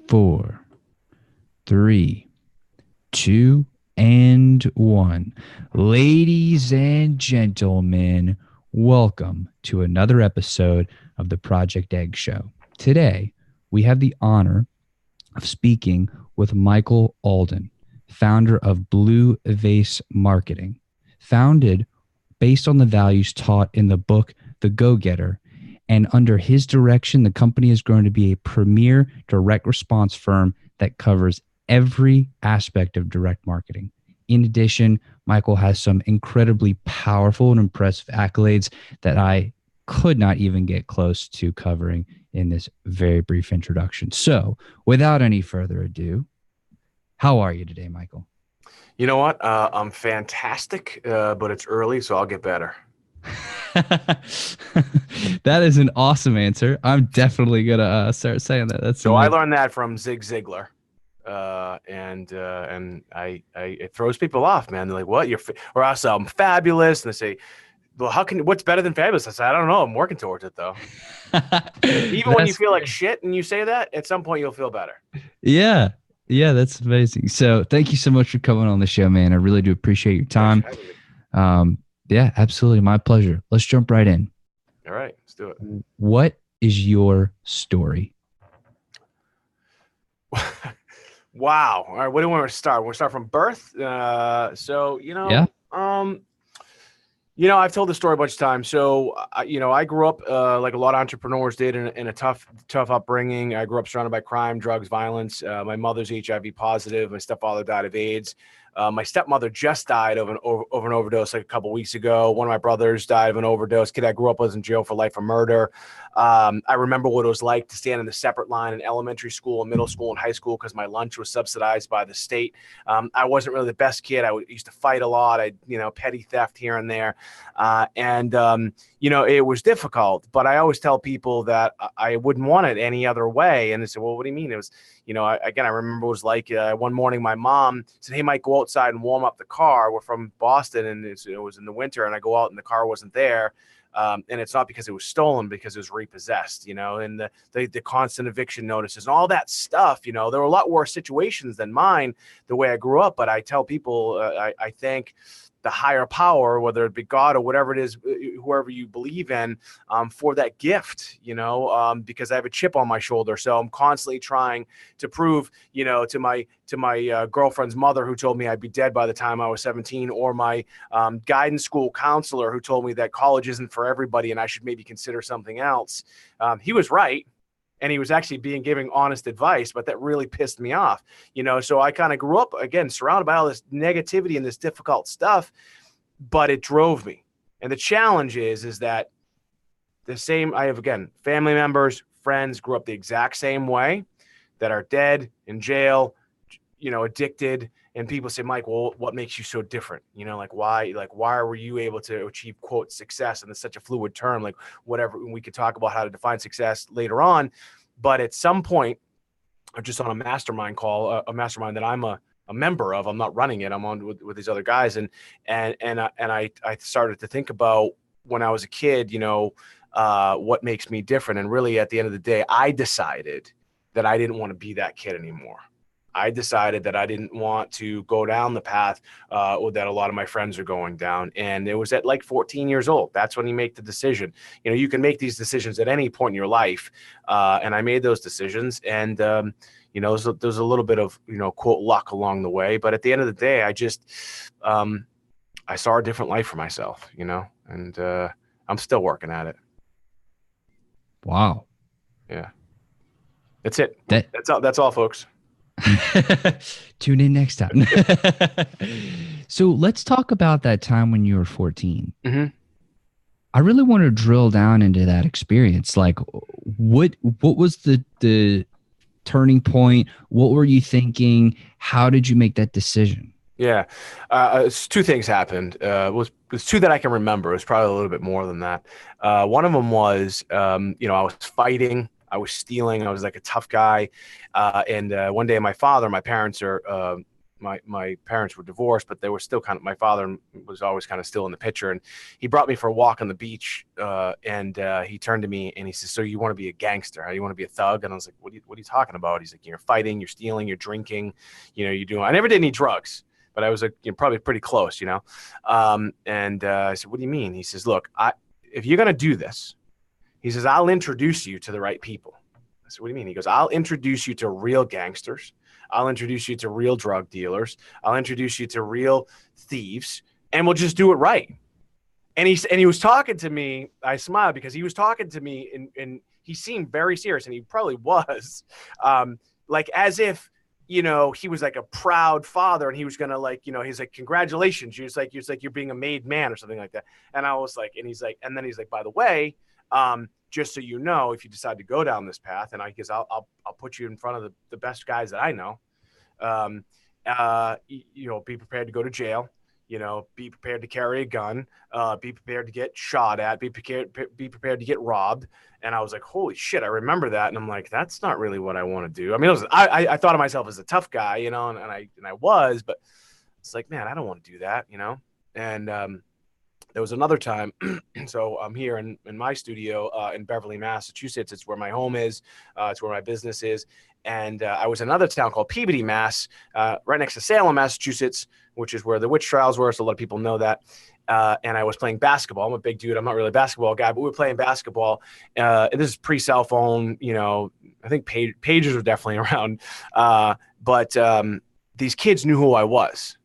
4, 3, 2, and 1. Ladies and gentlemen, welcome to another episode of the Project Egg Show. Today, we have the honor of speaking with Michael Alden, founder of Blue Vase Marketing, founded based on the values taught in the book The Go-Getter. And under his direction, the company is going to be a premier direct response firm that covers every aspect of direct marketing. In addition, Michael has some incredibly powerful and impressive accolades that I could not even get close to covering in this very brief introduction. So without any further ado, how are you today, Michael? You know what? I'm fantastic, but it's early, so I'll get better. That is an awesome answer. I'm definitely gonna start saying that. That's So I amazing. learned that from Zig Ziglar, and it throws people off, man. They're like, "What? Or else I'm fabulous," and they say, "Well, what's better than fabulous?" I say, "I don't know. I'm working towards it, though." Even when you That's feel like great. shit and you say that, at some point you'll feel better. Yeah. Yeah, that's amazing. So thank you so much for coming on the show, man. I really do appreciate your Thanks time. for having me. Yeah, absolutely. My pleasure. Let's jump right in. All right, let's do it. What is your story? Wow. All right, what do we want to start? We'll start from birth. Yeah. I've told this story a bunch of times. So, I grew up like a lot of entrepreneurs did in a tough upbringing. I grew up surrounded by crime, drugs, violence. My mother's HIV positive. My stepfather died of AIDS. My stepmother just died of an overdose like a couple weeks ago. One of my brothers died of an overdose. Kid I grew up was in jail for life for murder. I remember what it was like to stand in the separate line in elementary school and middle school and high school because my lunch was subsidized by the state. I wasn't really the best kid. I used to fight a lot. Petty theft here and there. It was difficult, but I always tell people that I wouldn't want it any other way. And they said, "Well, what do you mean?" It was, I remember it was like one morning my mom said, "Hey, Mike, go outside and warm up the car." We're from Boston and it was in the winter, and I go out and the car wasn't there. And it's not because it was stolen, because it was repossessed, and the constant eviction notices and all that stuff. There were a lot worse situations than mine, the way I grew up. But I tell people, I thank the higher power, whether it be God or whatever it is, whoever you believe in, for that gift, because I have a chip on my shoulder. So I'm constantly trying to prove, to my girlfriend's mother, who told me I'd be dead by the time I was 17, or my guidance school counselor, who told me that college isn't for everybody and I should maybe consider something else. He was right. And he was actually giving honest advice, but that really pissed me off, So I kind of grew up, again, surrounded by all this negativity and this difficult stuff, but it drove me. And the challenge is that I have, again, family members, friends grew up the exact same way that are dead, in jail, addicted. And people say, "Mike, well, what makes you so different? Why were you able to achieve, quote, success?" And it's such a fluid term, like whatever. We could talk about how to define success later on. But at some point, I'm just on a mastermind call, a mastermind that I'm a member of. I'm not running it. I'm on with these other guys. I started to think about when I was a kid, what makes me different. And really at the end of the day, I decided that I didn't want to be that kid anymore. I decided that I didn't want to go down the path that a lot of my friends are going down. And it was at like 14 years old. That's when you make the decision. You can make these decisions at any point in your life. And I made those decisions. And, there's a little bit of, quote, luck along the way. But at the end of the day, I saw a different life for myself, and I'm still working at it. Wow. Yeah. That's it. That That's all, folks. Tune in next time. So let's talk about that time when you were 14. Mm-hmm. I really want to drill down into that experience. Like, what was the turning point? What were you thinking? How did you make that decision? Yeah. Two things happened. It was two that I can remember. It was probably a little bit more than that. One of them was, I was fighting. I was stealing. I was like a tough guy. And one day my parents are my parents were divorced, but they were still kind of, my father was always kind of still in the picture. And he brought me for a walk on the beach. And he turned to me and he says, so you want to be a gangster? How you want to be a thug? And I was like, what are you talking about? He's like, you're fighting, you're stealing, you're drinking, you're doing, I never did any drugs, but I was like, probably pretty close, And I said, what do you mean? He says, look, if you're going to do this, he says, I'll introduce you to the right people. I said, what do you mean? He goes, I'll introduce you to real gangsters. I'll introduce you to real drug dealers. I'll introduce you to real thieves, and we'll just do it right. And he was talking to me. I smiled because he was talking to me, and he seemed very serious, and he probably was, like as if, he was like a proud father, and he was gonna he's like, congratulations. He was like, you're being a made man or something like that. And I was like, and then he's like, by the way, just so you know, if you decide to go down this path, and I guess I'll put you in front of the best guys that I know. Be prepared to go to jail. Be prepared to carry a gun. Be prepared to get shot at. Be prepared to get robbed. And I was like, holy shit, I remember that. And I'm like, that's not really what I want to do. I mean, I thought of myself as a tough guy, and I was, but it's like, man, I don't want to do that, And there was another time. So I'm here in my studio in Beverly, Massachusetts. It's where my home is. It's where my business is. And I was in another town called Peabody, Mass, right next to Salem, Massachusetts, which is where the witch trials were. So a lot of people know that. And I was playing basketball. I'm a big dude. I'm not really a basketball guy, but we were playing basketball. This is pre-cell phone. I think pagers were definitely around. But these kids knew who I was.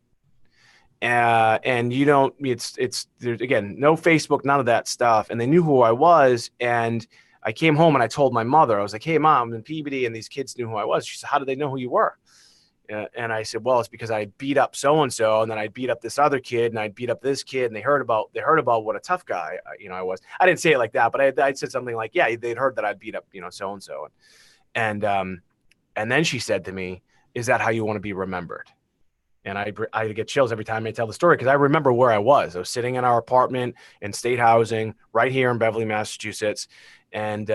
And there's again, no Facebook, none of that stuff. And they knew who I was. And I came home and I told my mother, I was like, hey mom, I'm in Peabody and these kids knew who I was. She said, how did they know who you were? And I said, well, it's because I beat up so-and-so, and then I beat up this other kid, and I beat up this kid, and they heard about what a tough guy, I was. I didn't say it like that, but I said something like, yeah, they'd heard that I'd beat up, so-and-so. And then she said to me, is that how you want to be remembered? And I get chills every time I tell the story, because I remember where I was. I was sitting in our apartment in state housing right here in Beverly, Massachusetts. And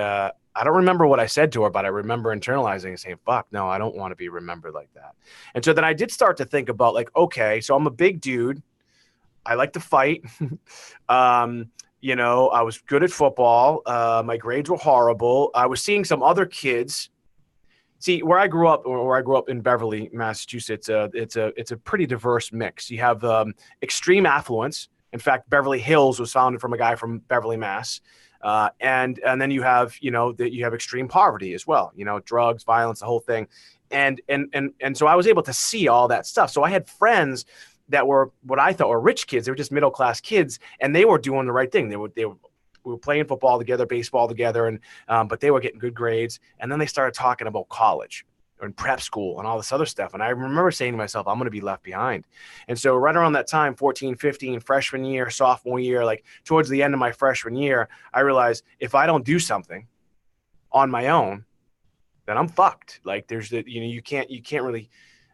I don't remember what I said to her, but I remember internalizing and saying, fuck, no, I don't want to be remembered like that. And so then I did start to think about, like, okay, so I'm a big dude. I like to fight. I was good at football. My grades were horrible. I was seeing some other kids. See, where I grew up in Beverly, Massachusetts, it's a pretty diverse mix. You have extreme affluence. In fact, Beverly Hills was founded from a guy from Beverly, Mass. And then you have, you have extreme poverty as well, drugs, violence, the whole thing. And so I was able to see all that stuff. So I had friends that were what I thought were rich kids. They were just middle-class kids, and they were doing the right thing. We were playing football together, baseball together, and but they were getting good grades. And then they started talking about college and prep school and all this other stuff. And I remember saying to myself, I'm going to be left behind. And so right around that time, 14, 15, freshman year, sophomore year, like towards the end of my freshman year, I realized if I don't do something on my own, then I'm fucked. Like you can't really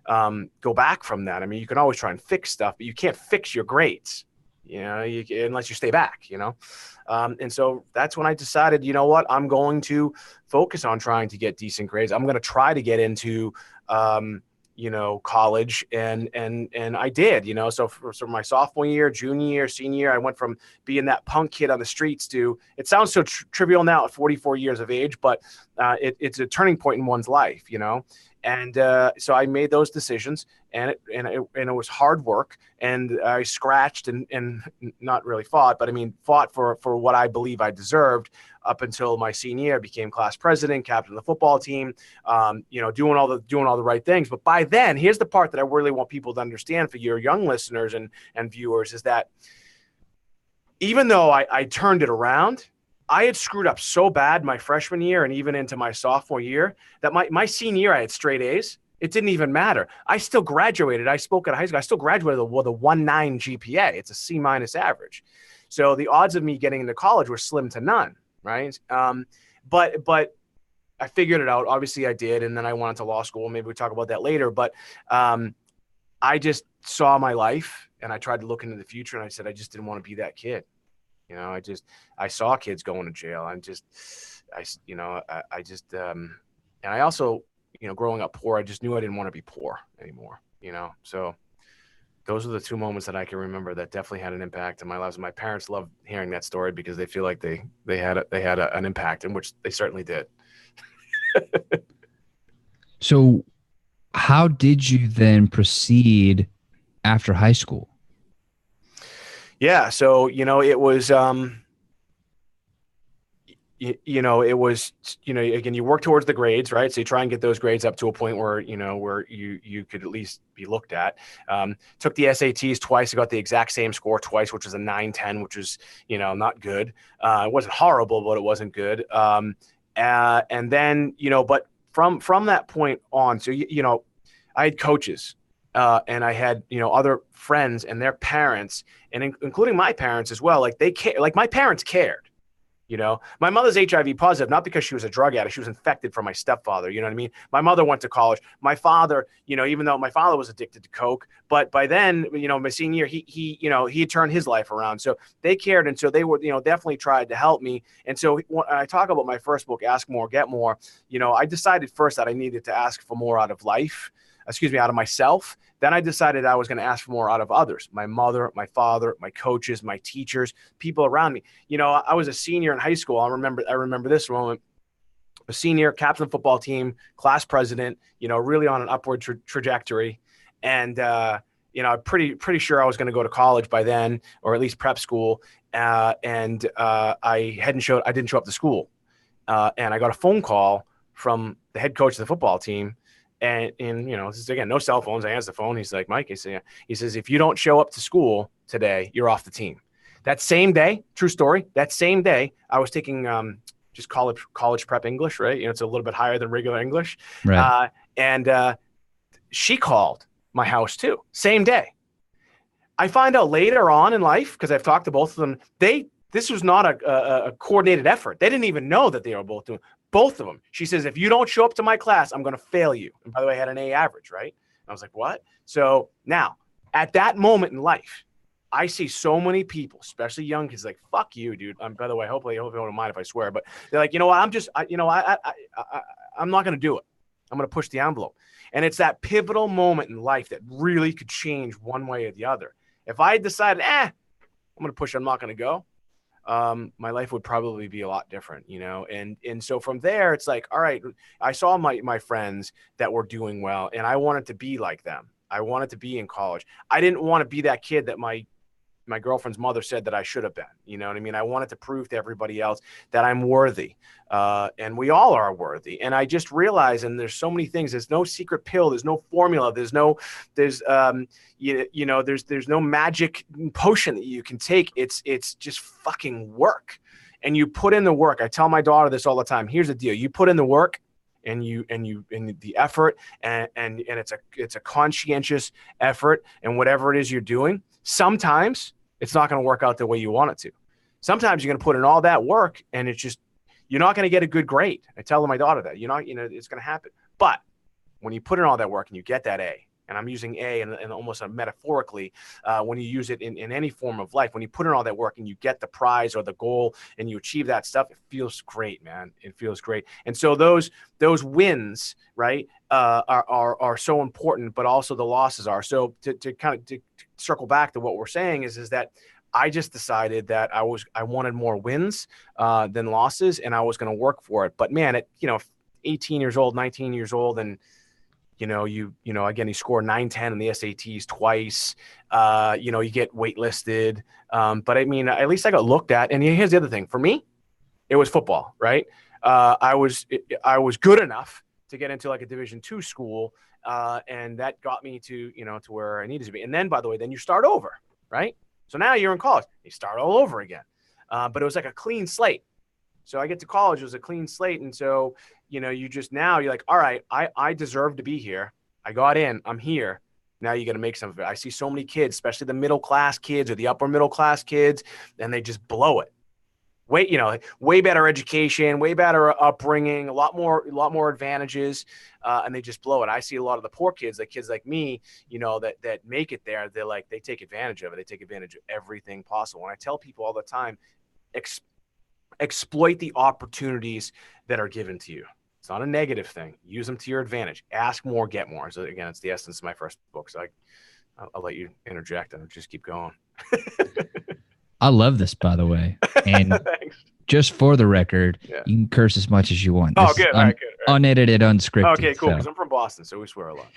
go back from that. I mean, you can always try and fix stuff, but you can't fix your grades, unless you stay back, and so that's when I decided, you know what, I'm going to focus on trying to get decent grades. I'm going to try to get into, college. And I did, so for my sophomore year, junior year, senior year, I went from being that punk kid on the streets to, it sounds so trivial now at 44 years of age, but it's a turning point in one's life, And so I made those decisions, and it was hard work, and I scratched and not really fought, but I mean fought for what I believe I deserved up until my senior year. I became class president, captain of the football team, doing all the right things. But by then, here's the part that I really want people to understand for your young listeners and viewers, is that even though I turned it around, I had screwed up so bad my freshman year and even into my sophomore year that my senior year, I had straight A's. It didn't even matter. I still graduated. I spoke at high school. I still graduated with a 1.9 GPA. It's a C- average. So the odds of me getting into college were slim to none, right? But I figured it out. Obviously I did. And then I went to law school. Maybe we'll talk about that later. But I just saw my life, and I tried to look into the future, and I said, I just didn't want to be that kid. I saw kids going to jail. And I also, growing up poor, I just knew I didn't want to be poor anymore. So those are the two moments that I can remember that definitely had an impact in my lives. My parents love hearing that story because they feel like they had an impact, in which they certainly did. So how did you then proceed after high school? Yeah. So, it was, it was, again, you work towards the grades, right? So you try and get those grades up to a point where, where you could at least be looked at. Took the SATs twice. I got the exact same score twice, which was a 910, which was, not good. It wasn't horrible, but it wasn't good. And then, but from that point on, so, I had coaches, and I had, other friends and their parents, and including my parents as well. Like they care, like my parents cared. My mother's HIV positive, not because she was a drug addict. She was infected from my stepfather. You know what I mean? My mother went to college. My father, even though my father was addicted to coke, but by then, my senior year, he had turned his life around. So they cared. And so they were, definitely tried to help me. And so when I talk about my first book, Ask More, Get More, I decided first that I needed to ask for more out of life, out of myself. Then I decided I was going to ask for more out of others, my mother, my father, my coaches, my teachers, people around me. I was a senior in high school. I remember this moment. A senior, captain of the football team, class president, really on an upward trajectory. And, pretty sure I was going to go to college by then, or at least prep school. I didn't show up to school. And I got a phone call from the head coach of the football team. And this is, again, no cell phones. I answer the phone. He's like, Mike, he says, if you don't show up to school today, you're off the team. That same day, true story, that same day, I was taking just college prep English, right? It's a little bit higher than regular English. Right. And she called my house too, same day. I find out later on in life, because I've talked to both of them, this was not a coordinated effort. They didn't even know that they were both doing. Both of them. She says, if you don't show up to my class, I'm going to fail you. And by the way, I had an A average, right? And I was like, what? So now, at that moment in life, I see so many people, especially young kids, like, fuck you, dude. By the way, hopefully you don't mind if I swear, but they're like, you know what? I'm not going to do it. I'm going to push the envelope. And it's that pivotal moment in life that really could change one way or the other. If I had decided, I'm going to push, I'm not going to go, my life would probably be a lot different, and so from there, it's like, all right, I saw my friends that were doing well, and I wanted to be like them. I wanted to be in college. I didn't want to be that kid that my girlfriend's mother said that I should have been. You know what I mean? I wanted to prove to everybody else that I'm worthy, and we all are worthy. And I just realized, and there's so many things. There's no secret pill. There's no formula. There's no magic potion that you can take. It's just fucking work, and you put in the work. I tell my daughter this all the time. Here's the deal: you put in the work, and the effort, and it's a conscientious effort, and whatever it is you're doing, sometimes it's not going to work out the way you want it to. Sometimes you're going to put in all that work, and you're not going to get a good grade. I tell my daughter that, it's going to happen. But when you put in all that work and you get that A, and I'm using A and almost metaphorically, when you use it in any form of life, when you put in all that work and you get the prize or the goal and you achieve that stuff, it feels great, man. It feels great. And so those wins, right, are so important, but also the losses are. So to kind of circle back to what we're saying is that I just decided that I wanted more wins than losses, and I was going to work for it. But man, 18 years old, 19 years old, and again, you score 910 in the SATs twice. You get waitlisted. But I mean, at least I got looked at. And here's the other thing. For me, it was football, right? I was good enough to get into like a Division II school, and that got me to where I needed to be. And then, by the way, then you start over, right? So now you're in college. You start all over again. But it was like a clean slate. So I get to college, it was a clean slate. And so, you're like, all right, I deserve to be here. I got in, I'm here. Now you got to make some of it. I see so many kids, especially the middle-class kids or the upper middle-class kids, and they just blow it. Way better education, way better upbringing, a lot more advantages, and they just blow it. I see a lot of the poor kids, like kids like me, that make it there. They take advantage of it. They take advantage of everything possible. And I tell people all the time, exploit the opportunities that are given to you. It's It's not a negative thing. Use them to your advantage. Ask more, get more. So again, it's the essence of my first book. So I'll let you interject and just keep going. I love this, by the way. And Thanks. just for the record, you can curse as much as you want. Oh, good. All right, good. All right. Unedited, unscripted. Okay, cool. Because I'm from Boston, so we swear a lot.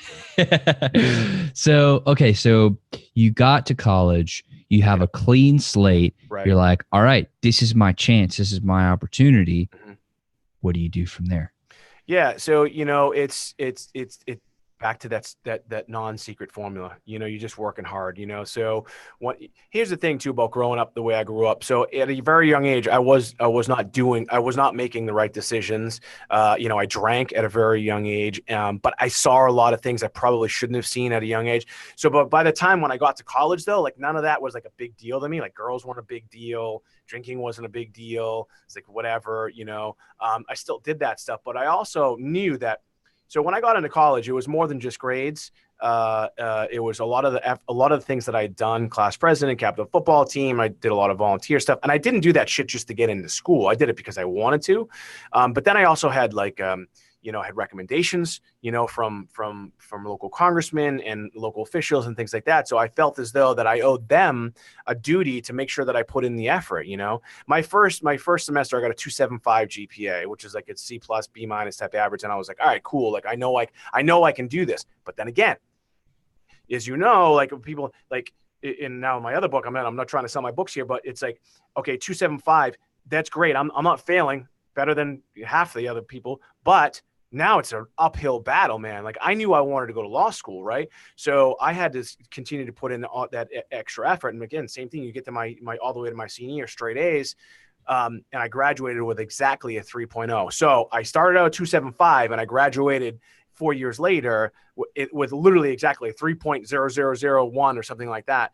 So you got to college. You have a clean slate. Right. You're like, all right, this is my chance. This is my opportunity. What do you do from there? Yeah. So, it's back to that non-secret formula. You're just working hard, so here's the thing too about growing up the way I grew up. So at a very young age, I was not making the right decisions. I drank at a very young age, but I saw a lot of things I probably shouldn't have seen at a young age. So, but by the time when I got to college though, like none of that was like a big deal to me. Like girls weren't a big deal. Drinking wasn't a big deal. It's like, whatever, I still did that stuff, but I also knew that. So when I got into college, it was more than just grades. It was a lot of the things that I had done: class president, captain of the football team. I did a lot of volunteer stuff, and I didn't do that shit just to get into school. I did it because I wanted to. But then I also had had recommendations, from local congressmen and local officials and things like that. So I felt as though that I owed them a duty to make sure that I put in the effort. My first semester, I got a 2.75 GPA, which is like a C+, B- type average. And I was like, all right, cool. Like, I know I can do this. But then again, as like people like in now my other book, I'm not trying to sell my books here, but it's like, okay, 2.75, that's great. I'm not failing, better than half the other people, but now it's an uphill battle, man. Like I knew I wanted to go to law school, right? So I had to continue to put in all that extra effort. And again, same thing. You get to my all the way to my senior year, straight A's, and I graduated with exactly a 3.0. So I started out at 2.75, and I graduated 4 years later with literally exactly a 3.0001 or something like that,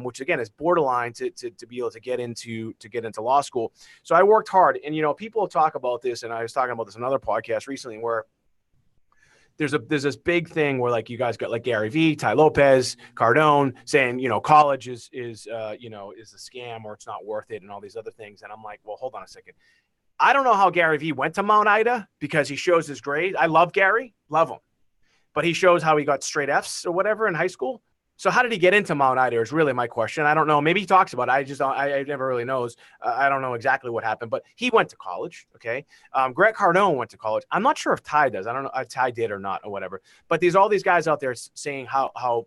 which again is borderline to be able to get into law school. So I worked hard, and people talk about this, and I was talking about this in another podcast recently, where there's this big thing where like you guys got like Gary Vee, Ty Lopez, Cardone saying, college is a scam or it's not worth it and all these other things. And I'm like, well, hold on a second. I don't know how Gary Vee went to Mount Ida because he shows his grades. I love Gary, love him, but he shows how he got straight Fs or whatever in high school. So how did he get into Mount Ida is really my question. I don't know. Maybe he talks about it. I never really knows. I don't know exactly what happened, but he went to college. Okay. Grant Cardone went to college. I'm not sure if Ty does. I don't know if Ty did or not or whatever, but all these guys out there saying how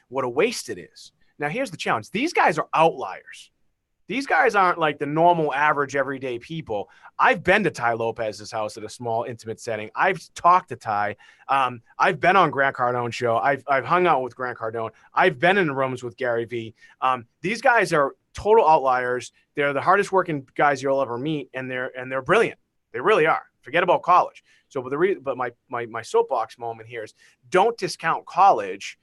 what a waste it is. Now here's the challenge. These guys are outliers. These guys aren't like the normal, average, everyday people. I've been to Ty Lopez's house at a small, intimate setting. I've talked to Ty. I've been on Grant Cardone's show. I've hung out with Grant Cardone. I've been in rooms with Gary Vee. These guys are total outliers. They're the hardest working guys you'll ever meet, and they're brilliant. They really are. Forget about college. So, but my soapbox moment here is don't discount college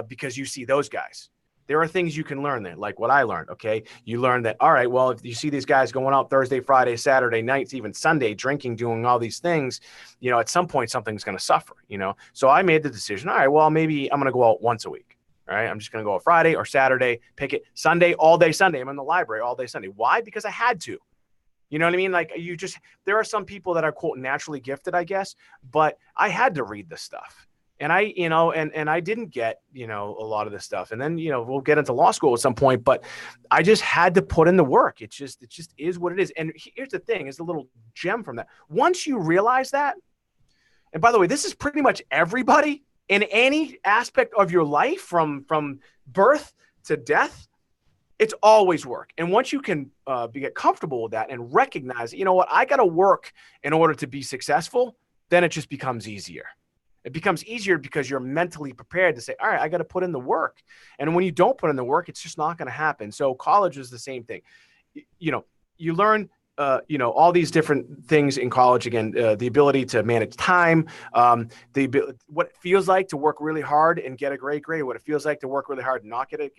because you see those guys. There are things you can learn there, like what I learned, okay? You learn that, all right, well, if you see these guys going out Thursday, Friday, Saturday nights, even Sunday, drinking, doing all these things, at some point, something's going to suffer, So I made the decision, all right, well, maybe I'm going to go out once a week, all right? I'm just going to go out Friday or Saturday, pick it, Sunday, all day Sunday. I'm in the library all day Sunday. Why? Because I had to. You know what I mean? Like there are some people that are, quote, naturally gifted, I guess, but I had to read this stuff. And I, and I didn't get, a lot of this stuff. And then, we'll get into law school at some point, but I just had to put in the work. It just is what it is. And here's the thing, is a little gem from that. Once you realize that, and by the way, this is pretty much everybody in any aspect of your life from birth to death, it's always work. And once you can get comfortable with that and recognize, I got to work in order to be successful, then it just becomes easier. It becomes easier because you're mentally prepared to say, all right, I got to put in the work. And when you don't put in the work, it's just not going to happen. So college is the same thing. You learn, all these different things in college. Again, the ability to manage time, what it feels like to work really hard and get a great grade, what it feels like to work really hard and not get a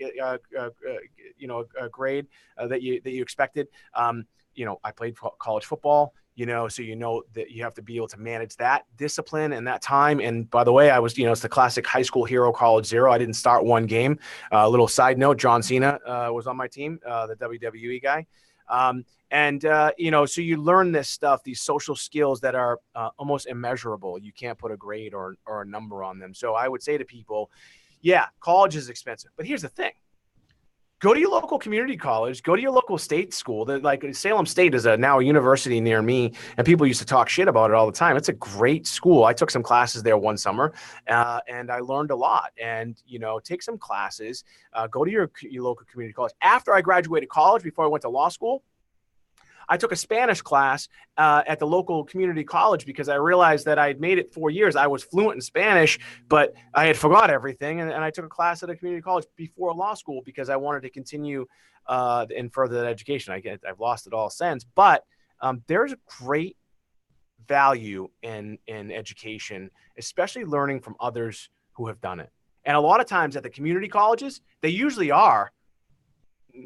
grade that you expected. I played college football. So that you have to be able to manage that discipline and that time. And by the way, I was, it's the classic high school hero, college zero. I didn't start one game. Little side note, John Cena was on my team, the WWE guy. So you learn this stuff, these social skills that are almost immeasurable. You can't put a grade or a number on them. So I would say to people, yeah, college is expensive, but here's the thing. Go to your local community college, go to your local state school. Like Salem State is now a university near me, and people used to talk shit about it all the time. It's a great school. I took some classes there one summer, and I learned a lot. And, take some classes, go to your local community college. After I graduated college, before I went to law school, I took a Spanish class at the local community college because I realized that I had made it 4 years. I was fluent in Spanish, but I had forgot everything. And I took a class at a community college before law school because I wanted to continue and further that education. I've lost it all since, but there's a great value in education, especially learning from others who have done it. And a lot of times at the community colleges, they usually are.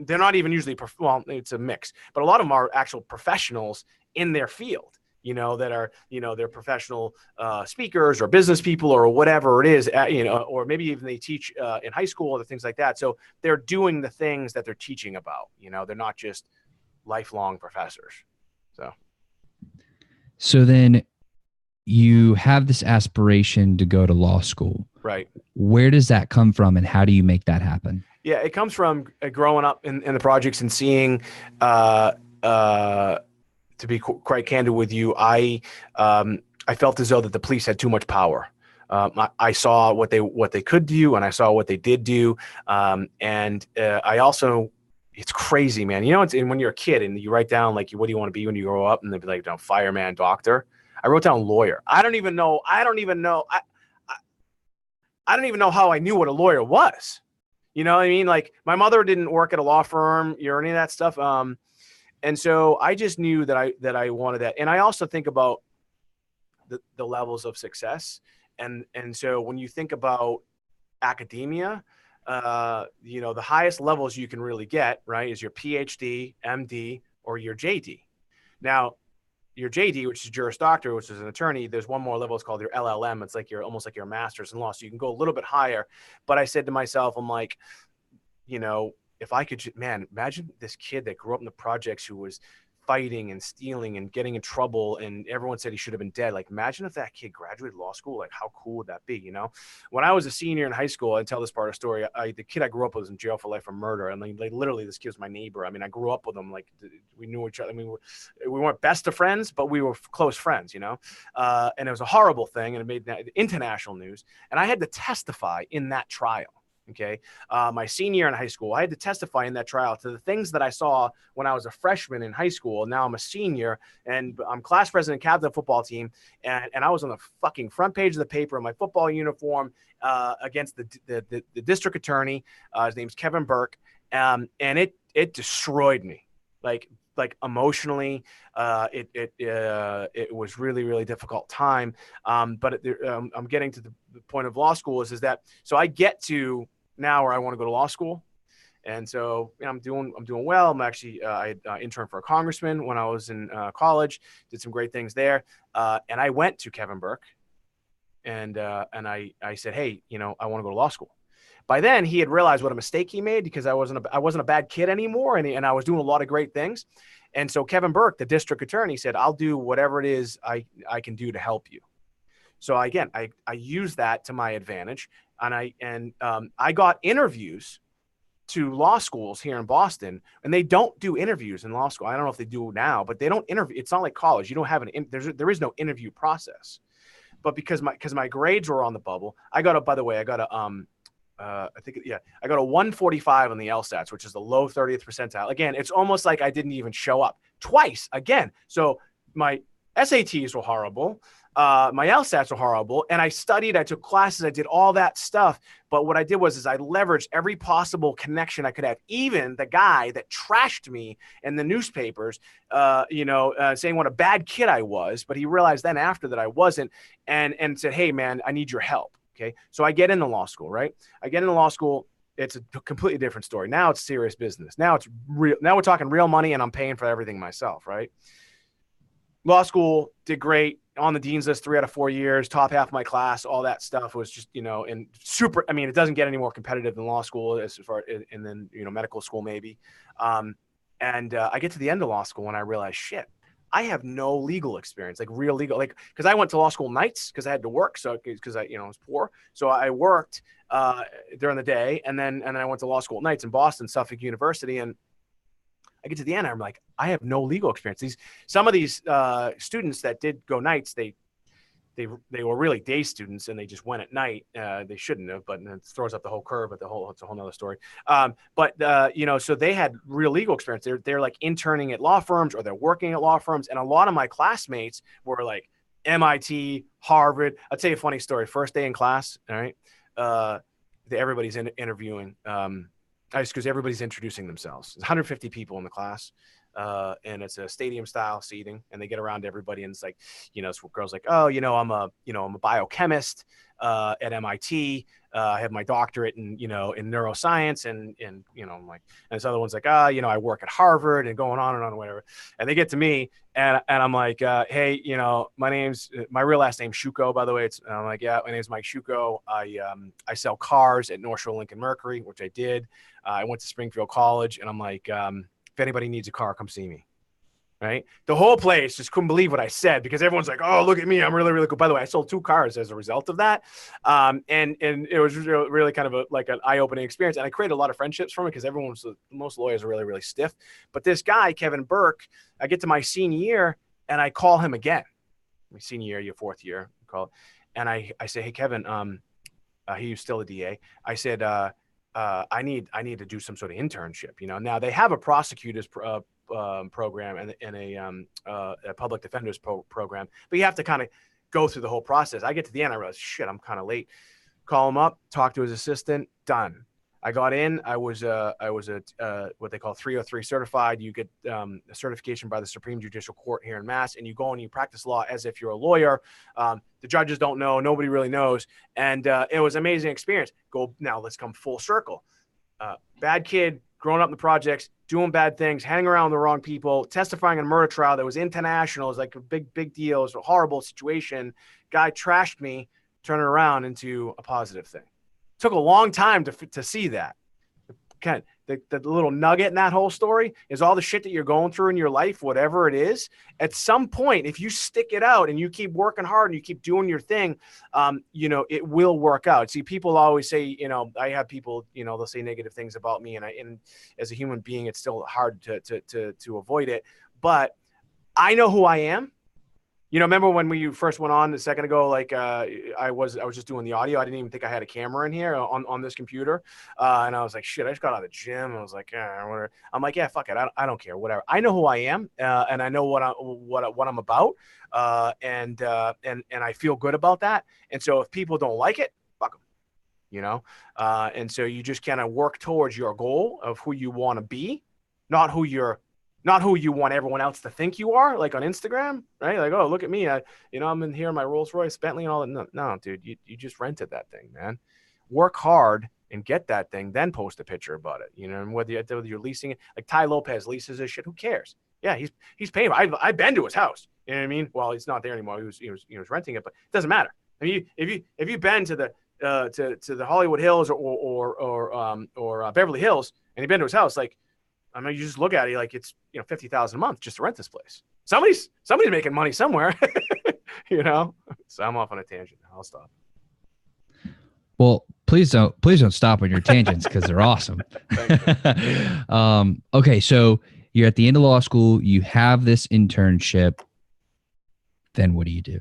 They're not even usually, well, it's a mix, but a lot of them are actual professionals in their field, that are, they're professional speakers or business people or whatever it is, or maybe even they teach in high school or things like that. So they're doing the things that they're teaching about, they're not just lifelong professors. So then you have this aspiration to go to law school. Right. Where does that come from and how do you make that happen? Yeah, it comes from growing up in the projects and seeing, to be quite candid with you, I felt as though that the police had too much power. I saw what they could do, and I saw what they did do. I also, it's crazy, man. When you're a kid and you write down like, what do you want to be when you grow up? And they'd be like, fireman, doctor. I wrote down lawyer. I don't even know how I knew what a lawyer was. You know what I mean? Like my mother didn't work at a law firm or any of that stuff. And so I just knew that I wanted that. And I also think about the levels of success. And so when you think about academia, the highest levels you can really get, right, is your PhD, MD, or your JD. Now, your JD, which is Juris Doctor, which is an attorney, there's one more level. It's called your LLM. It's like almost like your master's in law. So you can go a little bit higher. But I said to myself, I'm like, if I could, man, imagine this kid that grew up in the projects who was fighting and stealing and getting in trouble, and everyone said he should have been dead. Like, imagine if that kid graduated law school. Like, how cool would that be? When I was a senior in high school, I tell this part of the story. The kid I grew up with was in jail for life for murder, and like literally, this kid was my neighbor. I mean, I grew up with him. Like, we knew each other. I mean, we weren't best of friends, but we were close friends. And it was a horrible thing, and it made international news. And I had to testify in that trial. Okay. My senior year in high school, I had to testify in that trial to the things that I saw when I was a freshman in high school. Now I'm a senior and I'm class president, captain of the football team. And I was on the fucking front page of the paper in my football uniform against the district attorney. His name's Kevin Burke. And it destroyed me. Like emotionally, it was really, really difficult time. But I'm getting to the point of law school is that, so I get to now where I want to go to law school. And so I'm doing well. I'm actually, I interned for a congressman when I was in college, did some great things there. And I went to Kevin Burke and I said, hey, I want to go to law school. By then he had realized what a mistake he made because I wasn't a bad kid anymore. And I was doing a lot of great things. And so Kevin Burke, the district attorney, said, I'll do whatever it is I can do to help you. So again, I used that to my advantage. And I got interviews to law schools here in Boston, and they don't do interviews in law school. I don't know if they do now, but they don't interview. It's not like college. You don't have there is no interview process. But because my grades were on the bubble, I got a 145 on the LSATs, which is the low 30th percentile. Again, it's almost like I didn't even show up twice again. So my SATs were horrible. My LSATs were horrible. And I studied, I took classes, I did all that stuff. But what I did was I leveraged every possible connection I could have. Even the guy that trashed me in the newspapers, saying what a bad kid I was. But he realized then after that I wasn't, and said, hey, man, I need your help. Okay. So I get into law school, right? I get into law school. It's a completely different story. Now it's serious business. Now it's real. Now we're talking real money and I'm paying for everything myself, right? Law school, did great, on the dean's list 3 out of 4 years, top half of my class, all that stuff was just, and super. I mean, it doesn't get any more competitive than law school as far, and then, medical school maybe. And And I get to the end of law school and I realize, shit, I have no legal experience, like real legal, like, because I went to law school nights because I had to work. So because I, was poor. So I worked during the day, and then I went to law school at nights in Boston, Suffolk University. And I get to the end, I'm like, I have no legal experience. Some of these students that did go nights, they were really day students and they just went at night. They shouldn't have, but it throws up the whole curve. But it's a whole nother story. So they had real legal experience. They're like interning at law firms or they're working at law firms. And a lot of my classmates were like MIT, Harvard. I'll tell you a funny story. First day in class, all right, everybody's interviewing. Because everybody's introducing themselves. There's 150 people in the class. And it's a stadium style seating, and they get around to everybody. And it's like, this girl's like, oh, I'm a biochemist, at MIT. I have my doctorate in neuroscience. And I'm like, and this other one's like, I work at Harvard, and going on and whatever. And they get to me and I'm like, hey, my real last name's Shuko, by the way. I'm like, yeah, my name's Mike Shuko. I sell cars at North Shore Lincoln Mercury, which I did. I went to Springfield College, and I'm like, if anybody needs a car, come see me. Right. The whole place just couldn't believe what I said, because everyone's like, oh, look at me. I'm really, really cool. By the way, I sold 2 cars as a result of that. And it was really kind of like an eye-opening experience. And I created a lot of friendships from it, because most lawyers are really, really stiff. But this guy, Kevin Burke, I get to my senior year and I call him again. My senior year, your 4th year, call it. And I say, hey, Kevin, he was still a DA. I said, I need to do some sort of internship. Now they have a prosecutor's program and a public defender's program, but you have to kind of go through the whole process. I get to the end, I realize, shit, I'm kind of late. Call him up, talk to his assistant, done. I got in. I was what they call 303 certified. You get a certification by the Supreme Judicial Court here in Mass, and you go and you practice law as if you're a lawyer. The judges don't know. Nobody really knows. And it was an amazing experience. Now let's come full circle. Bad kid, growing up in the projects, doing bad things, hanging around with the wrong people, testifying in a murder trial that was international. It was like a big deal. It was a horrible situation. Guy trashed me, turned it around into a positive thing. Took a long time to see that. Kind of the little nugget in that whole story is all the shit that you're going through in your life, whatever it is. At some point, if you stick it out and you keep working hard and you keep doing your thing, it will work out. See, people always say, I have people, they'll say negative things about me, and as a human being, it's still hard to avoid it. But I know who I am. Remember when we first went on a second ago, like I was just doing the audio. I didn't even think I had a camera in here on this computer. And I was like, shit, I just got out of the gym. I was like, whatever. I'm like, yeah, fuck it. I don't care, whatever. I know who I am, and I know what I'm about. And I feel good about that. And so if people don't like it, fuck them, and so you just kind of work towards your goal of who you want to be, not who you want everyone else to think you are, like on Instagram, right? Like, oh, look at me. I'm in here in my Rolls Royce, Bentley, and all that. No, dude, you just rented that thing, man. Work hard and get that thing, then post a picture about it. And whether you're leasing it, like Ty Lopez leases his shit, who cares? Yeah, he's paying. I've been to his house. You know what I mean? Well, he's not there anymore. He was renting it, but it doesn't matter. I mean, if you've been to the Hollywood Hills or Beverly Hills and you've been to his house, like, I mean, you just look at it like it's $50,000 a month just to rent this place. Somebody's making money somewhere, So I'm off on a tangent. I'll stop. Well, please don't stop on your tangents, because they're awesome. Okay, so you're at the end of law school. You have this internship. Then what do you do?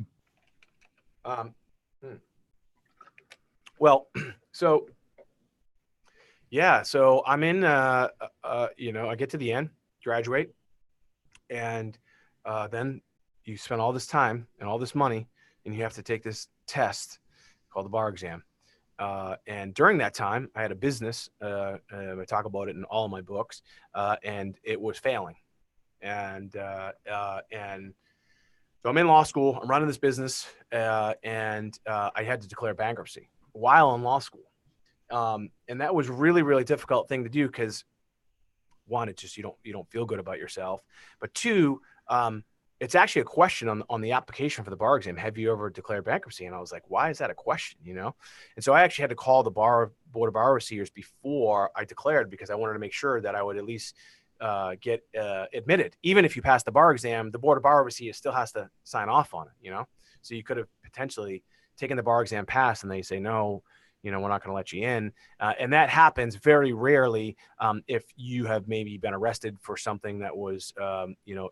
Well, so. Yeah, so I'm in, I get to the end, graduate, and then you spend all this time and all this money, and you have to take this test called the bar exam. And during that time, I had a business. I talk about it in all of my books, and it was failing. And so I'm in law school. I'm running this business, and I had to declare bankruptcy while in law school. And that was really, really difficult thing to do, because one, it's just, you don't feel good about yourself, but two, it's actually a question on the application for the bar exam. Have you ever declared bankruptcy? And I was like, why is that a question? And so I actually had to call the board of bar receivers before I declared, because I wanted to make sure that I would at least get admitted. Even if you pass the bar exam, the board of bar review still has to sign off on it, So you could have potentially taken the bar exam pass and they say, no, we're not going to let you in. And that happens very rarely if you have maybe been arrested for something that was,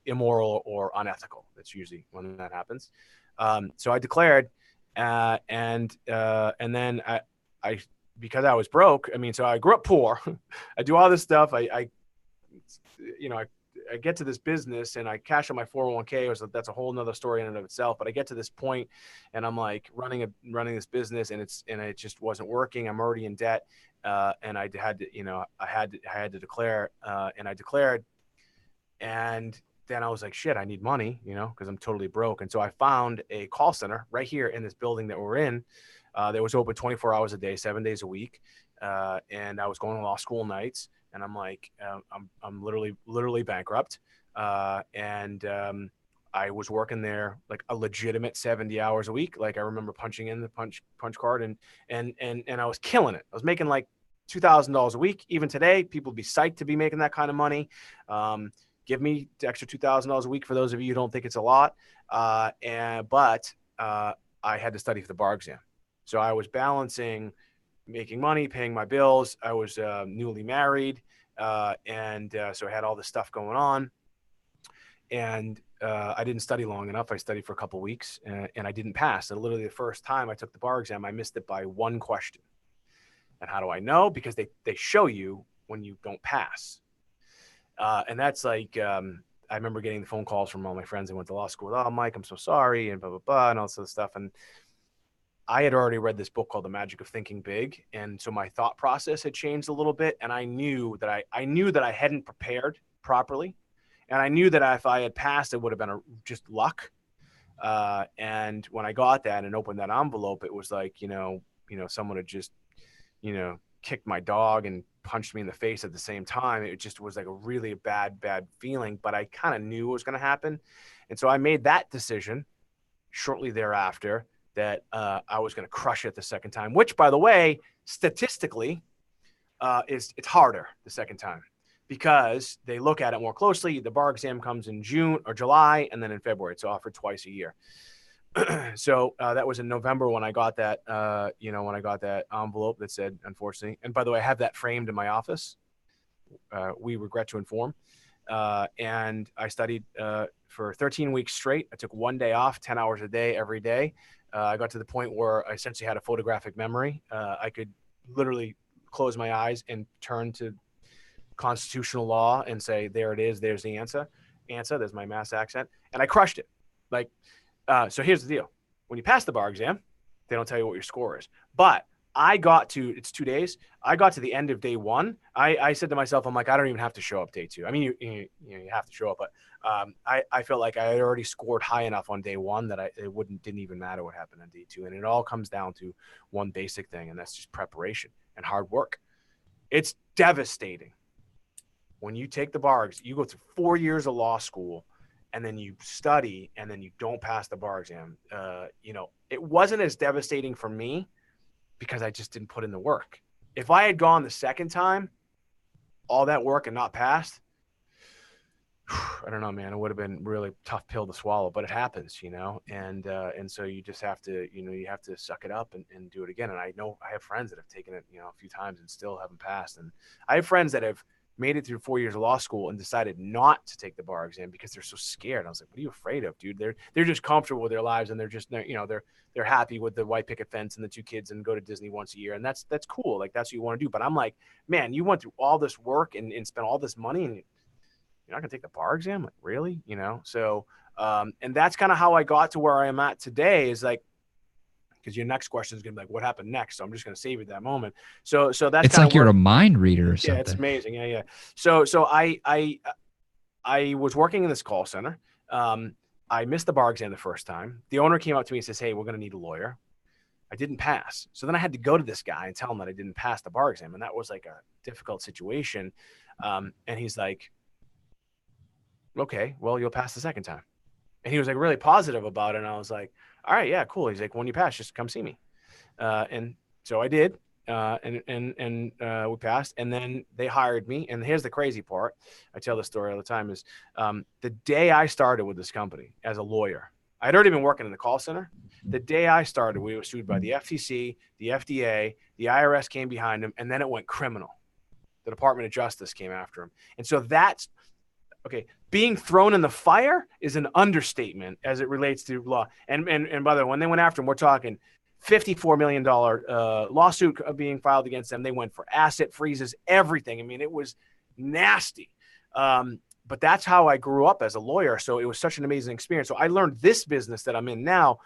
immoral or unethical. That's usually when that happens. So I declared, and then I, because I was broke, so I grew up poor. I do all this stuff. I get to this business and I cash out my 401k. That's a whole nother story in and of itself. But I get to this point and I'm like running this business and it just wasn't working. I'm already in debt. And I had to declare, and I declared, and then I was like, shit, I need money, cause I'm totally broke. And so I found a call center right here in this building that we're in, that was open 24 hours a day, 7 days a week. And I was going to law school nights. And I'm like, I'm literally bankrupt. And I was working there like a legitimate 70 hours a week. Like I remember punching in the punch card and I was killing it. I was making like $2,000 a week. Even today, people would be psyched to be making that kind of money. Give me the extra $2,000 a week for those of you who don't think it's a lot. But I had to study for the bar exam. So I was balancing making money, paying my bills. I was newly married. So I had all this stuff going on. And I didn't study long enough. I studied for a couple of weeks and I didn't pass. And literally the first time I took the bar exam, I missed it by one question. And how do I know? Because they show you when you don't pass. And that's like, I remember getting the phone calls from all my friends that went to law school. Oh, Mike, I'm so sorry. And blah, blah, blah, and all this other stuff. And I had already read this book called The Magic of Thinking Big. And so my thought process had changed a little bit. And I knew that I hadn't prepared properly. And I knew that if I had passed, it would have been just luck. And when I got that and opened that envelope, it was like, someone had just, kicked my dog and punched me in the face at the same time. It just was like a really bad feeling, but I kind of knew it was going to happen. And so I made that decision shortly thereafter that I was going to crush it the second time, which, by the way, statistically, it's harder the second time because they look at it more closely. The bar exam comes in June or July, and then in February. It's offered twice a year. So that was in November when I got that, when I got that envelope that said, unfortunately, and by the way, I have that framed in my office. We regret to inform. And I studied for 13 weeks straight. I took one day off, 10 hours a day, every day. I got to the point where I essentially had a photographic memory. I could literally close my eyes and turn to constitutional law and say, there it is. There's the answer. There's my Mass accent. And I crushed it. Like, so here's the deal. When you pass the bar exam, they don't tell you what your score is. But it's 2 days. I got to the end of day one. I said to myself, I'm like, I don't even have to show up day two. I mean, you have to show up, but I felt like I had already scored high enough on day one that it didn't even matter what happened on day two. And it all comes down to one basic thing, and that's just preparation and hard work. It's devastating. When you take the bar, you go through 4 years of law school, and then you study, and then you don't pass the bar exam. It wasn't as devastating for me because I just didn't put in the work. If I had gone the second time, all that work and not passed, I don't know, man, it would have been really tough pill to swallow, but it happens, and so you just have to, you have to suck it up and do it again. And I know I have friends that have taken it, a few times and still haven't passed. And I have friends that have made it through 4 years of law school and decided not to take the bar exam because they're so scared. I was like, what are you afraid of, dude? They're just comfortable with their lives, and they're just, they're happy with the white picket fence and the 2 kids and go to Disney once a year. And that's cool. Like, that's what you want to do. But I'm like, man, you went through all this work and spent all this money, and you're not gonna take the bar exam? Like, really? So, and that's kind of how I got to where I am at today, is like, because your next question is going to be like, what happened next? So I'm just going to save you that moment. So that's, it's like you're a mind reader or something. Yeah, it's amazing. Yeah. So I was working in this call center. I missed the bar exam the first time. The owner came up to me and says, hey, we're going to need a lawyer. I didn't pass. So then I had to go to this guy and tell him that I didn't pass the bar exam. And that was like a difficult situation. And he's like, okay, well, you'll pass the second time. And he was like really positive about it. And I was like, all right, yeah, cool. He's like, when you pass, just come see me. And so I did. we passed, and then they hired me. And here's the crazy part. I tell this story all the time is the day I started with this company as a lawyer, I'd already been working in the call center. The day I started, we were sued by the FTC, the FDA, the IRS came behind them, and then it went criminal. The Department of Justice came after him. And so that's, okay, being thrown in the fire is an understatement as it relates to law. And by the way, when they went after him, we're talking $54 million lawsuit being filed against them. They went for asset freezes, everything. I mean, it was nasty. But that's how I grew up as a lawyer. So it was such an amazing experience. So I learned this business that I'm in now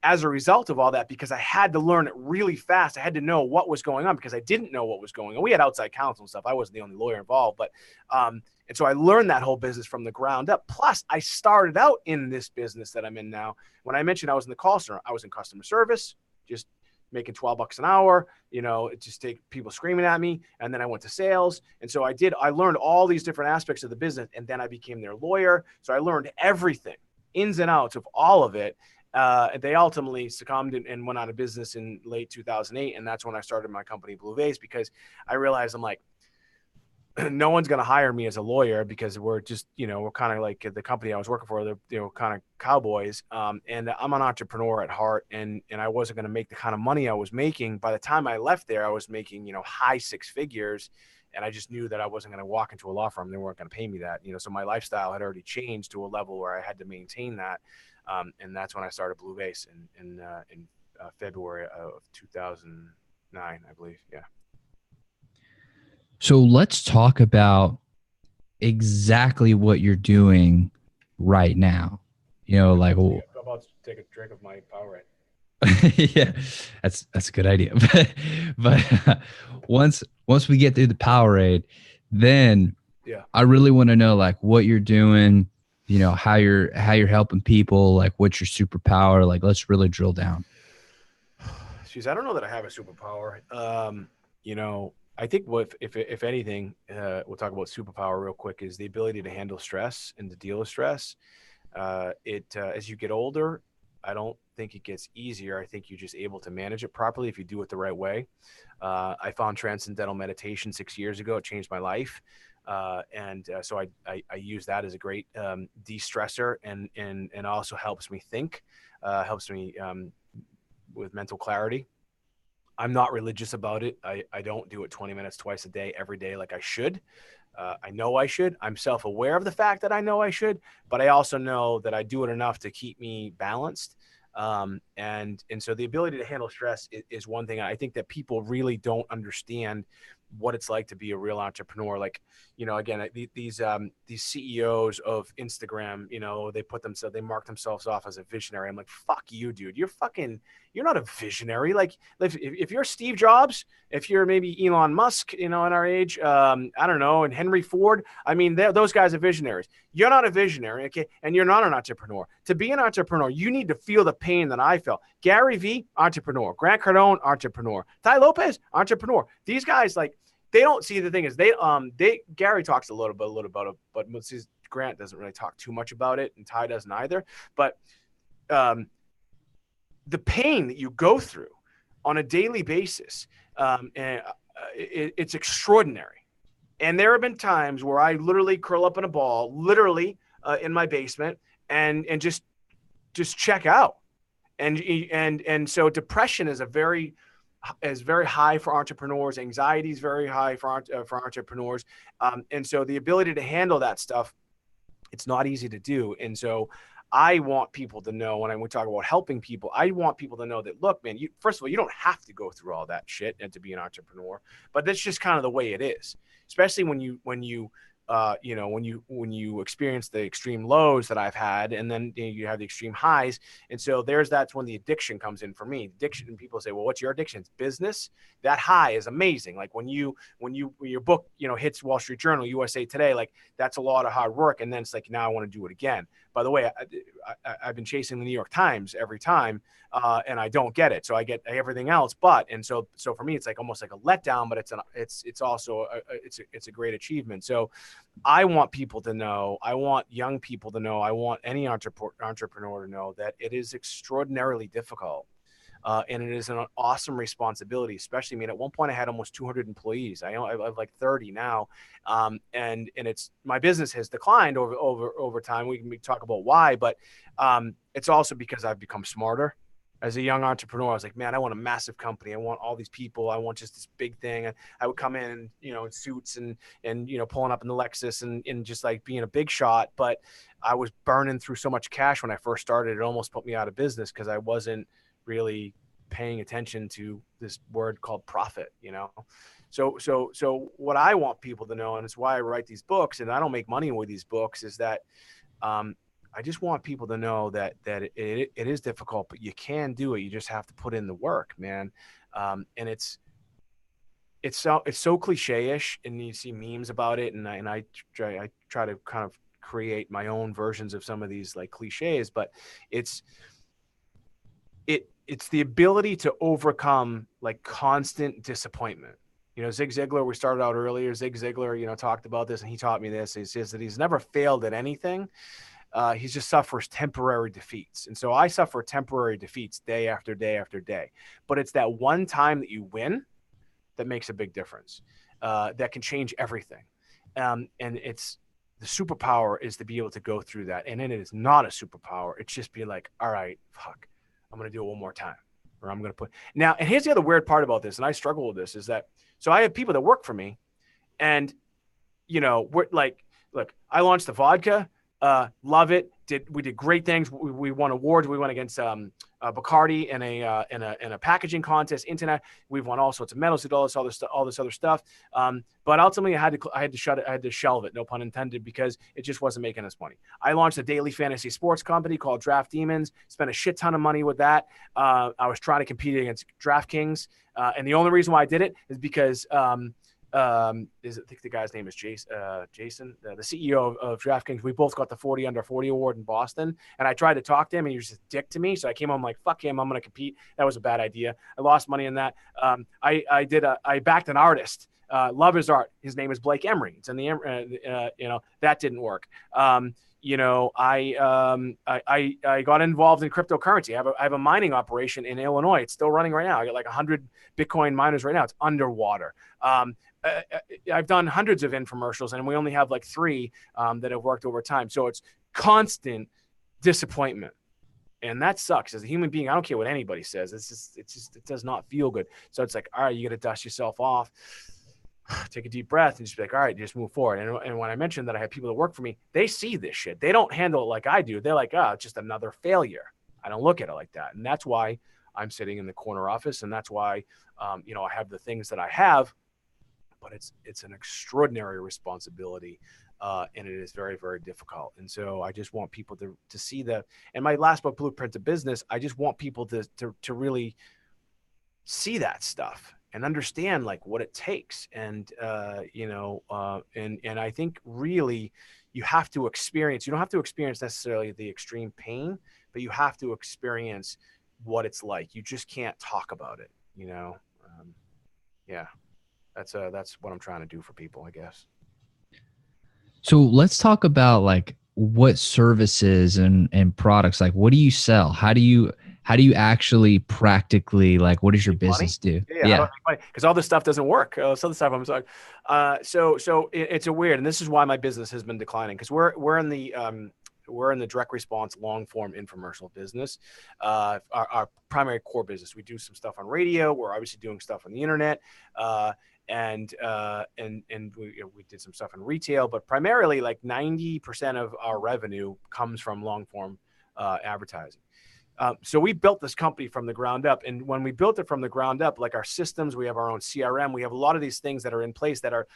as a result of all that, because I had to learn it really fast. I had to know what was going on because I didn't know what was going on. We had outside counsel and stuff. I wasn't the only lawyer involved, but, and so I learned that whole business from the ground up. Plus I started out in this business that I'm in now. When I mentioned I was in the call center, I was in customer service, just making $12 an hour, you know, it just take people screaming at me. And then I went to sales. And so I learned all these different aspects of the business, and then I became their lawyer. So I learned everything, ins and outs of all of it. They ultimately succumbed and went out of business in late 2008. And that's when I started my company, Vase, because I realized I'm like, no one's going to hire me as a lawyer because we're just, you know, we're kind of like the company I was working for, they're, you know, kind of cowboys. And I'm an entrepreneur at heart, and I wasn't going to make the kind of money I was making. By the time I left there, I was making, you know, high six figures. And I just knew that I wasn't going to walk into a law firm. They weren't going to pay me that, you know, so my lifestyle had already changed to a level where I had to maintain that. And that's when I started Vase in February of 2009, I believe. Yeah. So let's talk about exactly what you're doing right now. You know, like, I'm about to take a drink of my Powerade. yeah, that's a good idea. But once we get through the Powerade, then yeah, I really want to know like what you're doing. You know, how you're helping people. Like, what's your superpower? Like, let's really drill down. Jeez, I don't know that I have a superpower. You know, I think if anything, we'll talk about superpower real quick, is the ability to handle stress and to deal with stress. As you get older, I don't think it gets easier. I think you're just able to manage it properly if you do it the right way. I found transcendental meditation 6 years ago. It changed my life. So I use that as a great de-stressor, and also helps me think, helps me with mental clarity. I'm not religious about it. I don't do it 20 minutes twice a day, every day like I should. I know I should. I'm self-aware of the fact that I know I should, but I also know that I do it enough to keep me balanced. And so the ability to handle stress is one thing. I think that people really don't understand what it's like to be a real entrepreneur. Like, you know, again, these CEOs of Instagram, you know, they mark themselves off as a visionary. I'm like, fuck you, dude. You're not a visionary. Like, if you're Steve Jobs, if you're maybe Elon Musk, you know, in our age, I don't know, and Henry Ford, I mean, those guys are visionaries. You're not a visionary, okay? And you're not an entrepreneur. To be an entrepreneur, you need to feel the pain that I felt. Gary Vee, entrepreneur. Grant Cardone, entrepreneur. Tai Lopez, entrepreneur. These guys, like, they don't see, the thing is Gary talks a little bit about it, but Grant doesn't really talk too much about it, and Ty doesn't either. But the pain that you go through on a daily basis, it's extraordinary. And there have been times where I literally curl up in a ball, literally in my basement, and just check out. And so depression is very high for entrepreneurs. Anxiety is very high for entrepreneurs. And so the ability to handle that stuff, it's not easy to do. And so I want people to know, when we talk about helping people, I want people to know that, look, man, first of all, you don't have to go through all that shit and to be an entrepreneur, but that's just kind of the way it is, especially when you experience the extreme lows that I've had, and then you have the extreme highs. And so that's when the addiction comes in for me. Addiction, people say, well, what's your addiction? It's business. That high is amazing. Like when your book, you know, hits Wall Street Journal, USA Today, like that's a lot of hard work. And then it's like, now I want to do it again. By the way, I've been chasing the New York Times every time, and I don't get it. So I get everything else, so for me, it's like almost like a letdown, but it's also it's a great achievement. So I want people to know, I want young people to know, I want any entrepreneur to know that it is extraordinarily difficult. And it is an awesome responsibility, especially, I mean, at one point I had almost 200 employees. I have like 30 now. And it's, my business has declined over time. We can talk about why, but it's also because I've become smarter. As a young entrepreneur, I was like, man, I want a massive company. I want all these people. I want just this big thing. And I would come in, in suits and pulling up in the Lexus and just like being a big shot. But I was burning through so much cash when I first started. It almost put me out of business because I wasn't really paying attention to this word called profit, So what I want people to know, and it's why I write these books, and I don't make money with these books, is that I just want people to know that it is difficult, but you can do it. You just have to put in the work, man. And it's so cliche-ish, and you see memes about it, and I try to kind of create my own versions of some of these like cliches, but it's the ability to overcome like constant disappointment. Zig Ziglar, we started out earlier. Zig Ziglar, talked about this, and he taught me this. He says that he's never failed at anything. He just suffers temporary defeats. And so I suffer temporary defeats day after day after day. But it's that one time that you win that makes a big difference, that can change everything. And it's the superpower is to be able to go through that. And then it is not a superpower. It's just be like, all right, fuck, I'm going to do it one more time. Or I'm going to put now. And here's the other weird part about this. And I struggle with this is that, so I have people that work for me and, we're like, look, I launched the vodka. Love it. We did great things. We won awards. We went against Bacardi in a packaging contest. Internet. We've won all sorts of medals. Did all this other stuff. But ultimately, I had to shut it. I had to shelve it. No pun intended, because it just wasn't making us money. I launched a daily fantasy sports company called Draft Demons. Spent a shit ton of money with that. I was trying to compete against DraftKings, and the only reason why I did it is because. I think the guy's name is Jason, the CEO of DraftKings. We both got the 40 under 40 award in Boston, and I tried to talk to him, and he was just a dick to me. So I came home like, fuck him, I'm going to compete. That was a bad idea. I lost money in that. I backed an artist. Love his art. His name is Blake Emery. It's in the, that didn't work. I got involved in cryptocurrency. I have a mining operation in Illinois. It's still running right now. I got like 100 Bitcoin miners right now. It's underwater. I've done hundreds of infomercials, and we only have like 3 that have worked over time. So it's constant disappointment, and that sucks. As a human being, I don't care what anybody says. It does not feel good. So it's like, all right, you got to dust yourself off, take a deep breath, and just be like, all right, just move forward. And when I mentioned that I have people that work for me, they see this shit. They don't handle it like I do. They're like, oh, it's just another failure. I don't look at it like that, and that's why I'm sitting in the corner office, and that's why, I have the things that I have. But it's an extraordinary responsibility, and it is very, very difficult. And so I just want people to see that. And my last book, Blueprint to Business, I just want people to really see that stuff and understand like what it takes. And and I think really you have to experience. You don't have to experience necessarily the extreme pain, but you have to experience what it's like. You just can't talk about it. Yeah. That's what I'm trying to do for people, I guess. So let's talk about like what services and products, like what do you sell? How do you actually practically, like, what does your business do? Yeah. Because all this stuff doesn't work. So the stuff I'm sorry. So it's a weird, and this is why my business has been declining, because we're in the direct response long form infomercial business. Our primary core business. We do some stuff on radio. We're obviously doing stuff on the internet. And we did some stuff in retail, but primarily like 90% of our revenue comes from long form advertising. So we built this company from the ground up. And when we built it from the ground up, like our systems, we have our own CRM, we have a lot of these things that are in place that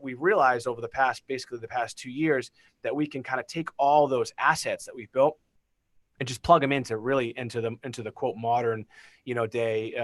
we realized over the past 2 years, that we can kind of take all those assets that we've built and just plug them into the quote modern, day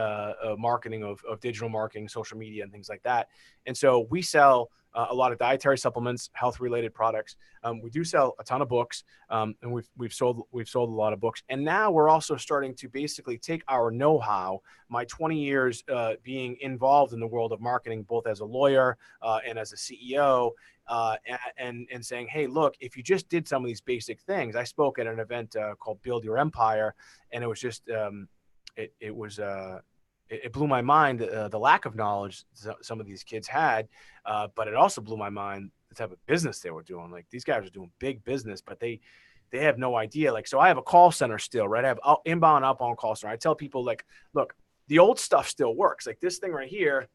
marketing of digital marketing, social media, and things like that. And so we sell a lot of dietary supplements, health related products. We do sell a ton of books, and we've sold a lot of books. And now we're also starting to basically take our know-how, my 20 years being involved in the world of marketing, both as a lawyer and as a CEO, and saying, hey, look, if you just did some of these basic things. I spoke at an event called Build Your Empire, and it was just it blew my mind, the lack of knowledge some of these kids had, but it also blew my mind the type of business they were doing. Like these guys are doing big business, but they have no idea. Like, so I have a call center still, right? I have inbound, outbound call center. I tell people, like, look, the old stuff still works. Like this thing right here,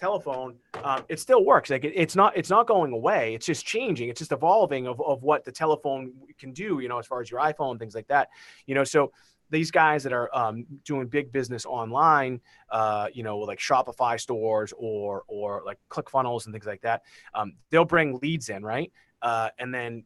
telephone, it still works. Like it's not going away. It's just changing. It's just evolving of what the telephone can do, as far as your iPhone, things like that, so these guys that are doing big business online, like Shopify stores or like ClickFunnels and things like that, they'll bring leads in, right? And then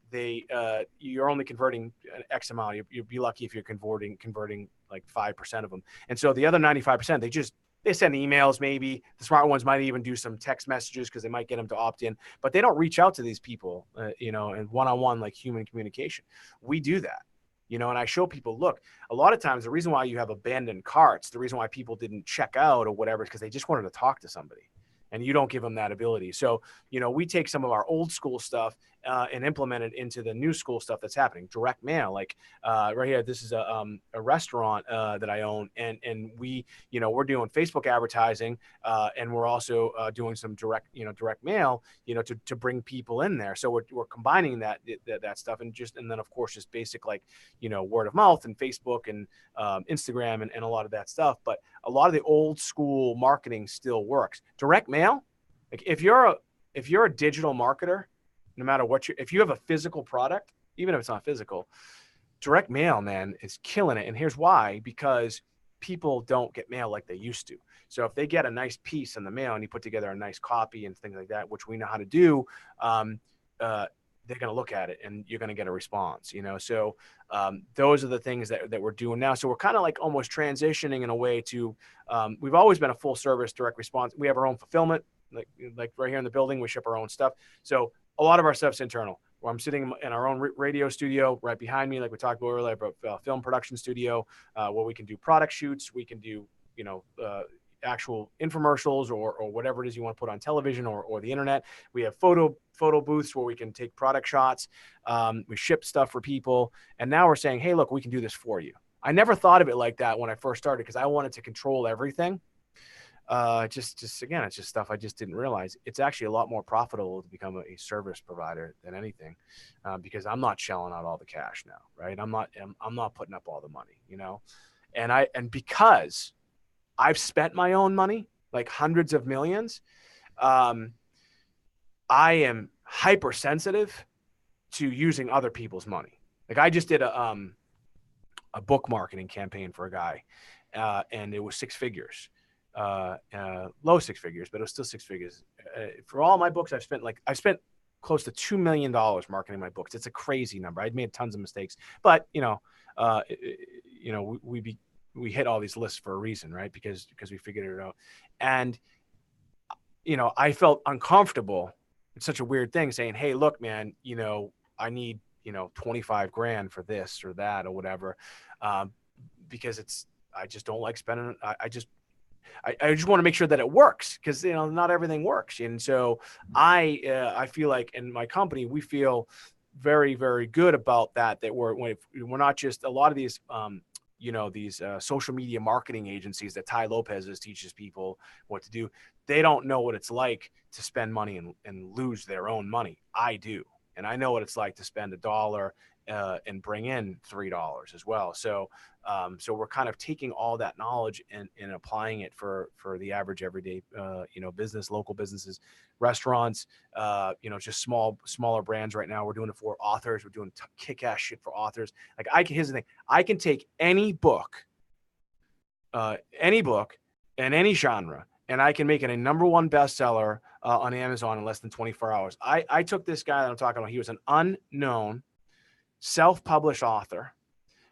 you're only converting X amount. You'd be lucky if you're converting like 5% of them. And so the other 95%, they send emails. Maybe the smart ones might even do some text messages because they might get them to opt in, but they don't reach out to these people, and one-on-one, like human communication. We do that. And I show people, look, a lot of times the reason why you have abandoned carts, the reason why people didn't check out or whatever, is because they just wanted to talk to somebody. And you don't give them that ability. So, we take some of our old school stuff and implement it into the new school stuff that's happening. Direct mail, like right here, this is a restaurant that I own, and we, we're doing Facebook advertising, and we're also doing some direct mail, to bring people in there. So we're combining that stuff, and then of course just basic, like, word of mouth and Facebook and Instagram and a lot of that stuff. But a lot of the old school marketing still works. Direct mail, like if you're a digital marketer, no matter what if you have a physical product, even if it's not physical, direct mail, man, is killing it. And here's why: because people don't get mail like they used to. So if they get a nice piece in the mail and you put together a nice copy and things like that, which we know how to do, they're going to look at it and you're going to get a response, So those are the things that we're doing now. So we're kind of like almost transitioning in a way to, we've always been a full service direct response. We have our own fulfillment, like right here in the building, we ship our own stuff. So a lot of our stuff's internal. Where I'm sitting in our own radio studio right behind me, like we talked about earlier, about film production studio, where we can do product shoots. We can do, actual infomercials or whatever it is you want to put on television or the internet. We have photo booths where we can take product shots. We ship stuff for people. And now we're saying, hey, look, we can do this for you. I never thought of it like that when I first started, because I wanted to control everything. Again, it's just stuff I just didn't realize. It's actually a lot more profitable to become a service provider than anything, because I'm not shelling out all the cash now, right? I'm not putting up all the money, and because I've spent my own money, like hundreds of millions, I am hypersensitive to using other people's money. Like I just did a book marketing campaign for a guy, and it was 6 figures. Low 6 figures, but it was still 6 figures. For all my books, I spent close to $2 million marketing my books. It's a crazy number. I'd made tons of mistakes, but we hit all these lists for a reason, right? Because we figured it out. And I felt uncomfortable. It's such a weird thing saying, hey, look, man, I need 25 grand for this or that or whatever, because I just don't like spending. I just want to make sure that it works, because not everything works. And so I feel like in my company we feel very, very good about that we're not just a lot of these these social media marketing agencies that Ty Lopez teaches people what to do. They don't know what it's like to spend money and lose their own money. I do. And I know what it's like to spend $1 and bring in $3 as well. So we're kind of taking all that knowledge and applying it for the average everyday, business, local businesses, restaurants, just smaller brands. Right now, we're doing it for authors. We're doing kick-ass shit for authors. Like here's the thing: I can take any book in any genre, and I can make it a #1 bestseller on Amazon in less than 24 hours. I took this guy that I'm talking about. He was an unknown self-published author.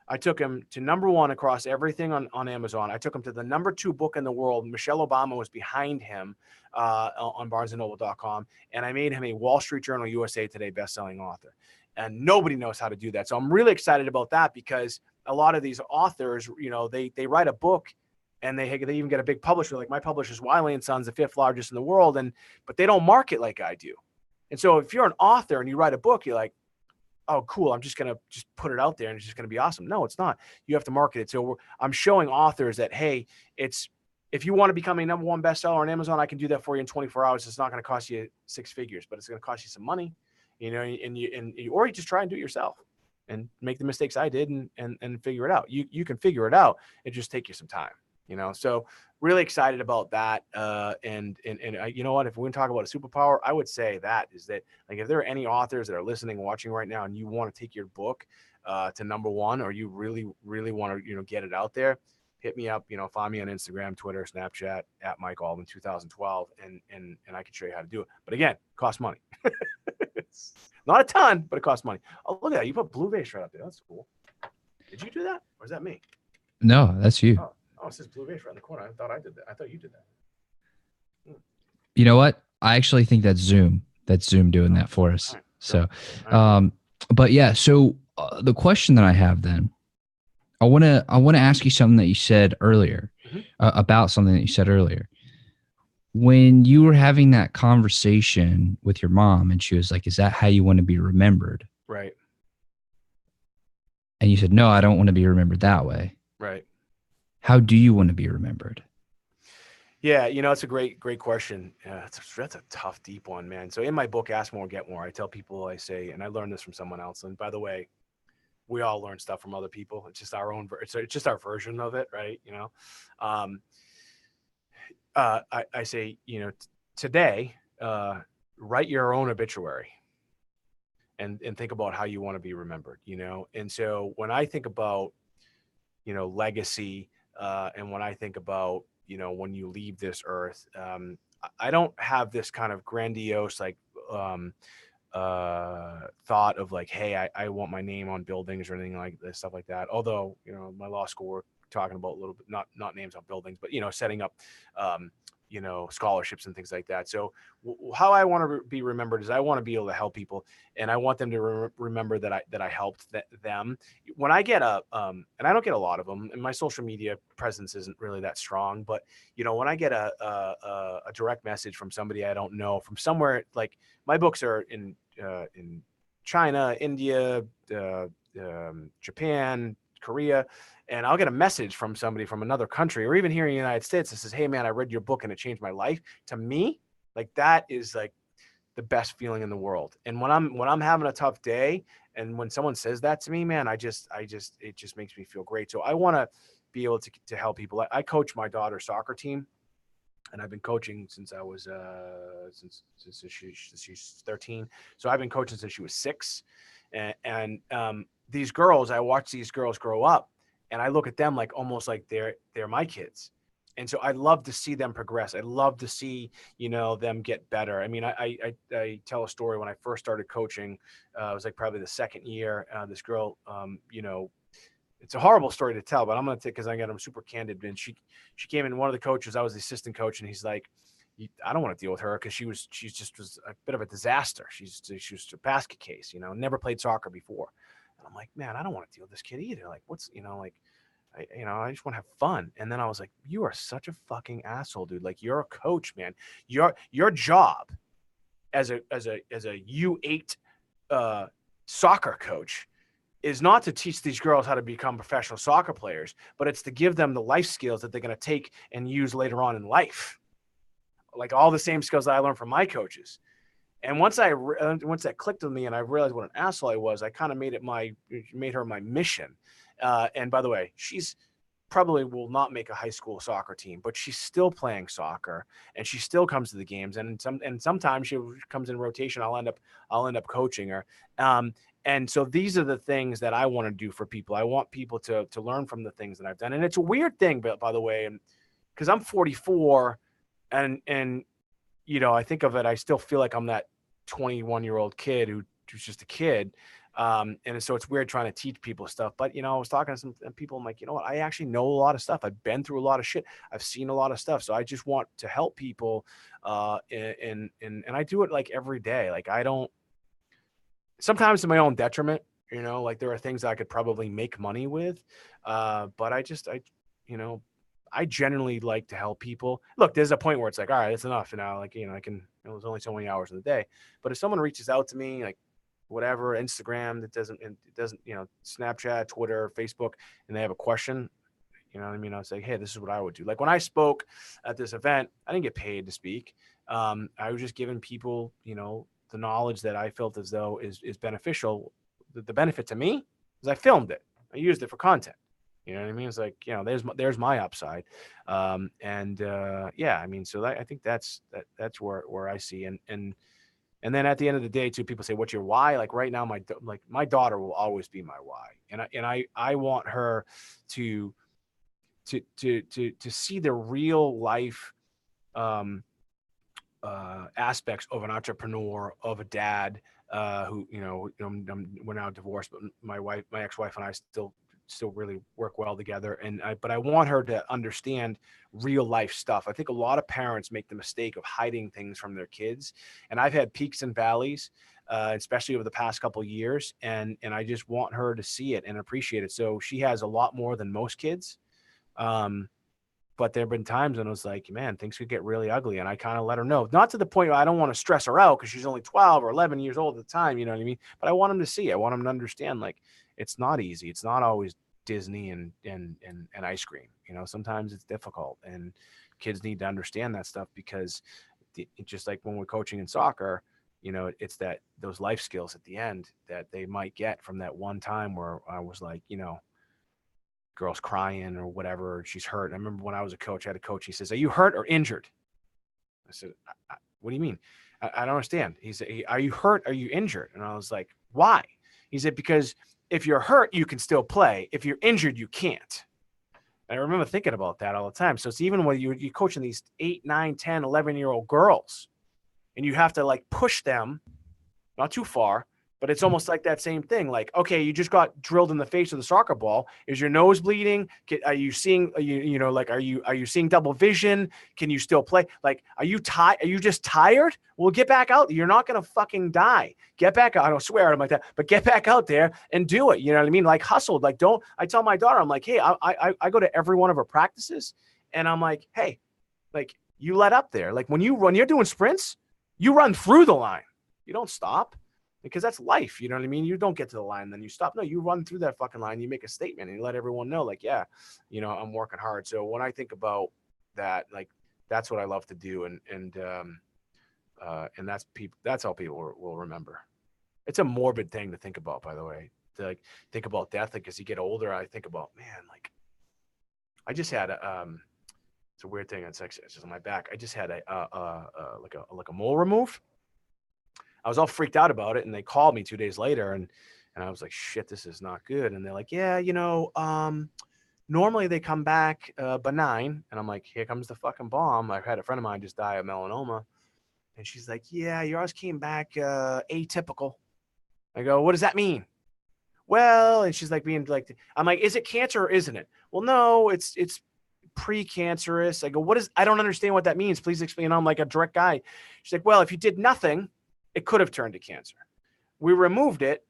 I took him to #1 across everything on Amazon. I took him to the #2 book in the world. Michelle Obama was behind him on barnesandnoble.com. And I made him a Wall Street Journal USA Today bestselling author. And nobody knows how to do that. So I'm really excited about that, because a lot of these authors, they write a book and they even get a big publisher. Like my publisher's Wiley & Sons, the 5th largest in the world. But they don't market like I do. And so if you're an author and you write a book, you're like, oh, cool, I'm just going to just put it out there and it's just going to be awesome. No, it's not. You have to market it. So I'm showing authors that, hey, if you want to become a #1 bestseller on Amazon, I can do that for you in 24 hours. It's not going to cost you 6 figures, but it's going to cost you some money, or you just try and do it yourself and make the mistakes I did and figure it out. You can figure it out. It just take you some time, So really excited about that. And you know what, if we're going to talk about a superpower, I would say that is that, like, if there are any authors that are listening and watching right now and you want to take your book to #1, or you really, really want to, get it out there, hit me up, find me on Instagram, Twitter, Snapchat at Mike Alden 2012, and I can show you how to do it. But again, it costs money. It's not a ton, but it costs money. Oh, look at that. You put blue vase right up there. That's cool. Did you do that? Or is that me? No, that's you. Oh, it says blue vase right in the corner. I thought I did that. I thought you did that. You know what? I actually think that's Zoom. That's Zoom doing that for us. Right. So, but yeah, so the question that I have then, I want to ask you something that you said earlier, about something that you said earlier. When you were having that conversation with your mom and she was like, is that how you want to be remembered? Right. And you said, no, I don't want to be remembered that way. Right. How do you want to be remembered? Yeah, it's a great question. That's a tough, deep one, man. So in my book, Ask More, Get More, I tell people, I say, and I learned this from someone else. And by the way, we all learn stuff from other people. It's just our own, it's just our version of it. Right. I say, today, write your own obituary and think about how you want to be remembered, And so when I think about, legacy, and when I think about, when you leave this earth, I don't have this kind of grandiose, like, thought of like, hey, I want my name on buildings or anything like this, stuff like that. Although, my law school, we're talking about a little bit, not names on buildings, but, setting up, scholarships and things like that. So how I want to be remembered is I want to be able to help people, and I want them to remember that I helped them. When I get and I don't get a lot of them, and my social media presence isn't really that strong, but when I get a direct message from somebody I don't know, from somewhere, like, my books are in China, India, Japan, Korea, and I'll get a message from somebody from another country, or even here in the United States, that says, hey man, I read your book and it changed my life. To me, like, that is like the best feeling in the world. And when I'm having a tough day, and when someone says that to me, man, it just makes me feel great. So I want to be able to help people. I coach my daughter's soccer team, and I've been coaching since I was since she's 13. So I've been coaching since she was 6. And these girls, I watch these girls grow up, and I look at them like almost like they're my kids. And so I love to see them progress. I love to see, them get better. I mean, I tell a story. When I first started coaching, it was like probably the second year. This girl, it's a horrible story to tell, but I'm going to take, because I'm super candid. And she came in, one of the coaches, I was the assistant coach, and he's like, I don't want to deal with her because she was a bit of a disaster. She was a basket case, never played soccer before. And I'm like, man, I don't want to deal with this kid either. Like, what's, I just want to have fun. And then I was like, you are such a fucking asshole, dude. Like, you're a coach, man. Your job as a U8 soccer coach is not to teach these girls how to become professional soccer players, but it's to give them the life skills that they're going to take and use later on in life. Like all the same skills that I learned from my coaches. And once that clicked with me and I realized what an asshole I was, I kind of made her my mission. And by the way, she's probably will not make a high school soccer team, but she's still playing soccer and she still comes to the games. And sometimes she comes in rotation. I'll end up coaching her. And so these are the things that I want to do for people. I want people to learn from the things that I've done. And it's a weird thing, but by the way, because I'm 44 and I think of it, I still feel like I'm that 21-year-old kid who's just a kid. And so it's weird trying to teach people stuff, but I was talking to some people. I'm like, you know what? I actually know a lot of stuff. I've been through a lot of shit. I've seen a lot of stuff. So I just want to help people. And I do it like every day. Like sometimes to my own detriment, like there are things I could probably make money with. But I genuinely like to help people. Look, there's a point where it's like, all right, it's enough. Like, there's only so many hours in the day. But if someone reaches out to me, like, whatever, Instagram, it doesn't, Snapchat, Twitter, Facebook, and they have a question, you know what I mean? I was like, hey, this is what I would do. Like when I spoke at this event, I didn't get paid to speak. I was just giving people, the knowledge that I felt as though is beneficial. The benefit to me is I filmed it. I used it for content. You know what I mean? It's like, there's my upside. Yeah, I mean, so I think that's where I see. And then at the end of the day too, people say, what's your why? Like right now, my daughter will always be my why. And I want her to see the real life aspects of an entrepreneur, of a dad who, we're now divorced, but my ex-wife and I still really work well together. But I want her to understand real life stuff. I think a lot of parents make the mistake of hiding things from their kids. And I've had peaks and valleys, especially over the past couple of years. And I just want her to see it and appreciate it. So she has a lot more than most kids. But there have been times when I was like, man, things could get really ugly. And I kind of let her know, not to the point where I don't want to stress her out because she's only 12 or 11 years old at the time. You know what I mean? But I want them to see, I want them to understand, like, it's not easy. It's not always Disney and ice cream. Sometimes it's difficult, and kids need to understand that stuff because just like when we're coaching in soccer, it's those life skills at the end that they might get from that one time where I was like, girl's crying or whatever, she's hurt. And I remember when I was a coach, I had a coach, he says, are you hurt or injured? I said, what do you mean? I don't understand. He said, are you hurt? Are you injured? And I was like, why? He said, because if you're hurt, you can still play. If you're injured, you can't. And I remember thinking about that all the time. So it's even when you're coaching these 8, 9, 10, 11-year-old girls, and you have to like push them, not too far, but it's almost like that same thing. Like, okay, you just got drilled in the face with a soccer ball. Is your nose bleeding? Are you seeing, are you seeing double vision? Can you still play? Like, are you tired? Are you just tired? Well, get back out. You're not going to fucking die. Get back out. I don't swear at him like that, but get back out there and do it. You know what I mean? Like hustle. Like, I tell my daughter, I'm like, hey, I go to every one of her practices and I'm like, hey, like you let up there. Like when you're doing sprints, you run through the line. You don't stop. Because that's life, you know what I mean? You don't get to the line, then you stop. No, you run through that fucking line. You make a statement and you let everyone know, like, yeah, I'm working hard. So when I think about that, like, that's what I love to do, and that's how people will remember. It's a morbid thing to think about, by the way. To like think about death, like as you get older, I think about, man, like I just had it's a weird thing. It's just on my back. I just had a mole removed. I was all freaked out about it, and they called me 2 days later, and I was like, shit, this is not good. And they're like, yeah, normally they come back benign. And I'm like, here comes the fucking bomb. I had a friend of mine just die of melanoma, and she's like, yeah, yours came back atypical. I go, what does that mean? Well, and she's like being like, I'm like, is it cancer or isn't it? Well, no, it's precancerous. I go, I don't understand what that means. Please explain. I'm like a direct guy. She's like, well, if you did nothing, it could have turned to cancer. We removed it,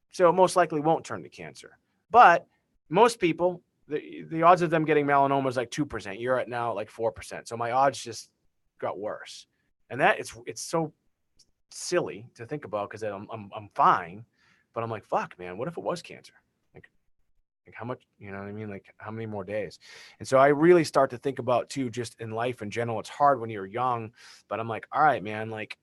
so it most likely won't turn to cancer. But most people, the odds of them getting melanoma is like 2%. You're at now like 4%. So my odds just got worse. And that it's so silly to think about because I'm fine, but I'm like, fuck, man, what if it was cancer? Like how much, you know what I mean? Like how many more days? And so I really start to think about too, just in life in general. It's hard when you're young, but I'm like, all right, man, like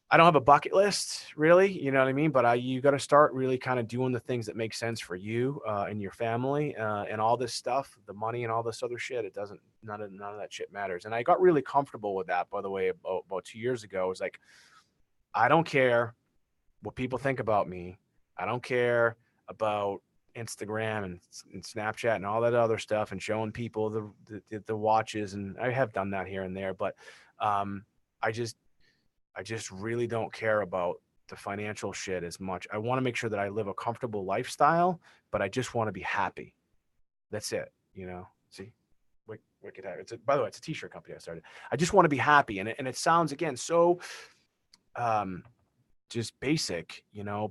I don't have a bucket list really, you know what I mean? But you got to start really kind of doing the things that make sense for you and your family and all this stuff, the money and all this other shit. It doesn't, none of that shit matters. And I got really comfortable with that, by the way, about 2 years ago. It was like, I don't care what people think about me. I don't care about Instagram and Snapchat and all that other stuff and showing people the watches. And I have done that here and there, but I just really don't care about the financial shit as much. I want to make sure that I live a comfortable lifestyle, but I just want to be happy. That's it. See, Wicked Happy. By the way, it's a t-shirt company I started. I just want to be happy. And it sounds, again, so just basic,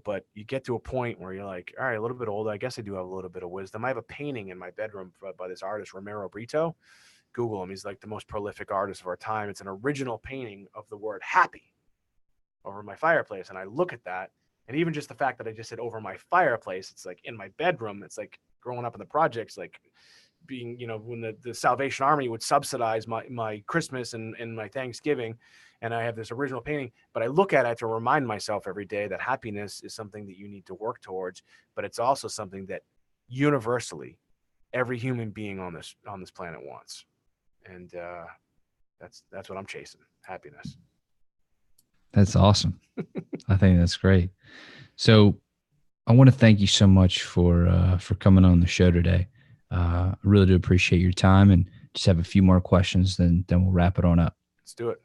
but you get to a point where you're like, all right, a little bit older. I guess I do have a little bit of wisdom. I have a painting in my bedroom by this artist, Romero Brito. Google him. He's like the most prolific artist of our time. It's an original painting of the word happy over my fireplace. And I look at that And even just the fact that I just said over my fireplace, it's like in my bedroom. It's like growing up in the projects, like being, when the Salvation Army would subsidize my Christmas and my Thanksgiving. And I have this original painting, but I look at it to remind myself every day that happiness is something that you need to work towards, but it's also something that universally every human being on this planet wants. And that's what I'm chasing, happiness. That's awesome. I think that's great. So I want to thank you so much for coming on the show today. I really do appreciate your time, and just have a few more questions, then we'll wrap it on up. Let's do it.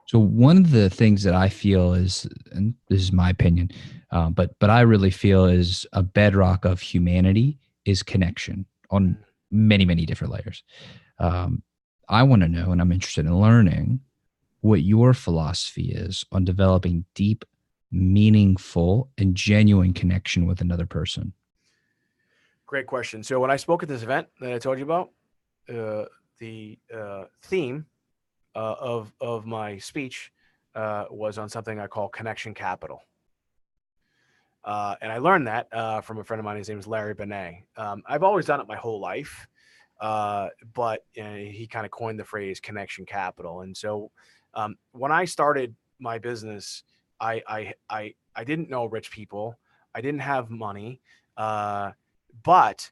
So one of the things that I feel is, and this is my opinion, but I really feel is a bedrock of humanity is connection on many different layers. I want to know, and I'm interested in learning what your philosophy is on developing deep, meaningful, and genuine connection with another person. Great question. So when I spoke at this event that I told you about, the theme of my speech was on something I call connection capital. And I learned that from a friend of mine. His name is Larry Benet. I've always done it my whole life, but he kind of coined the phrase connection capital. And so when I started my business, I didn't know rich people. I didn't have money, but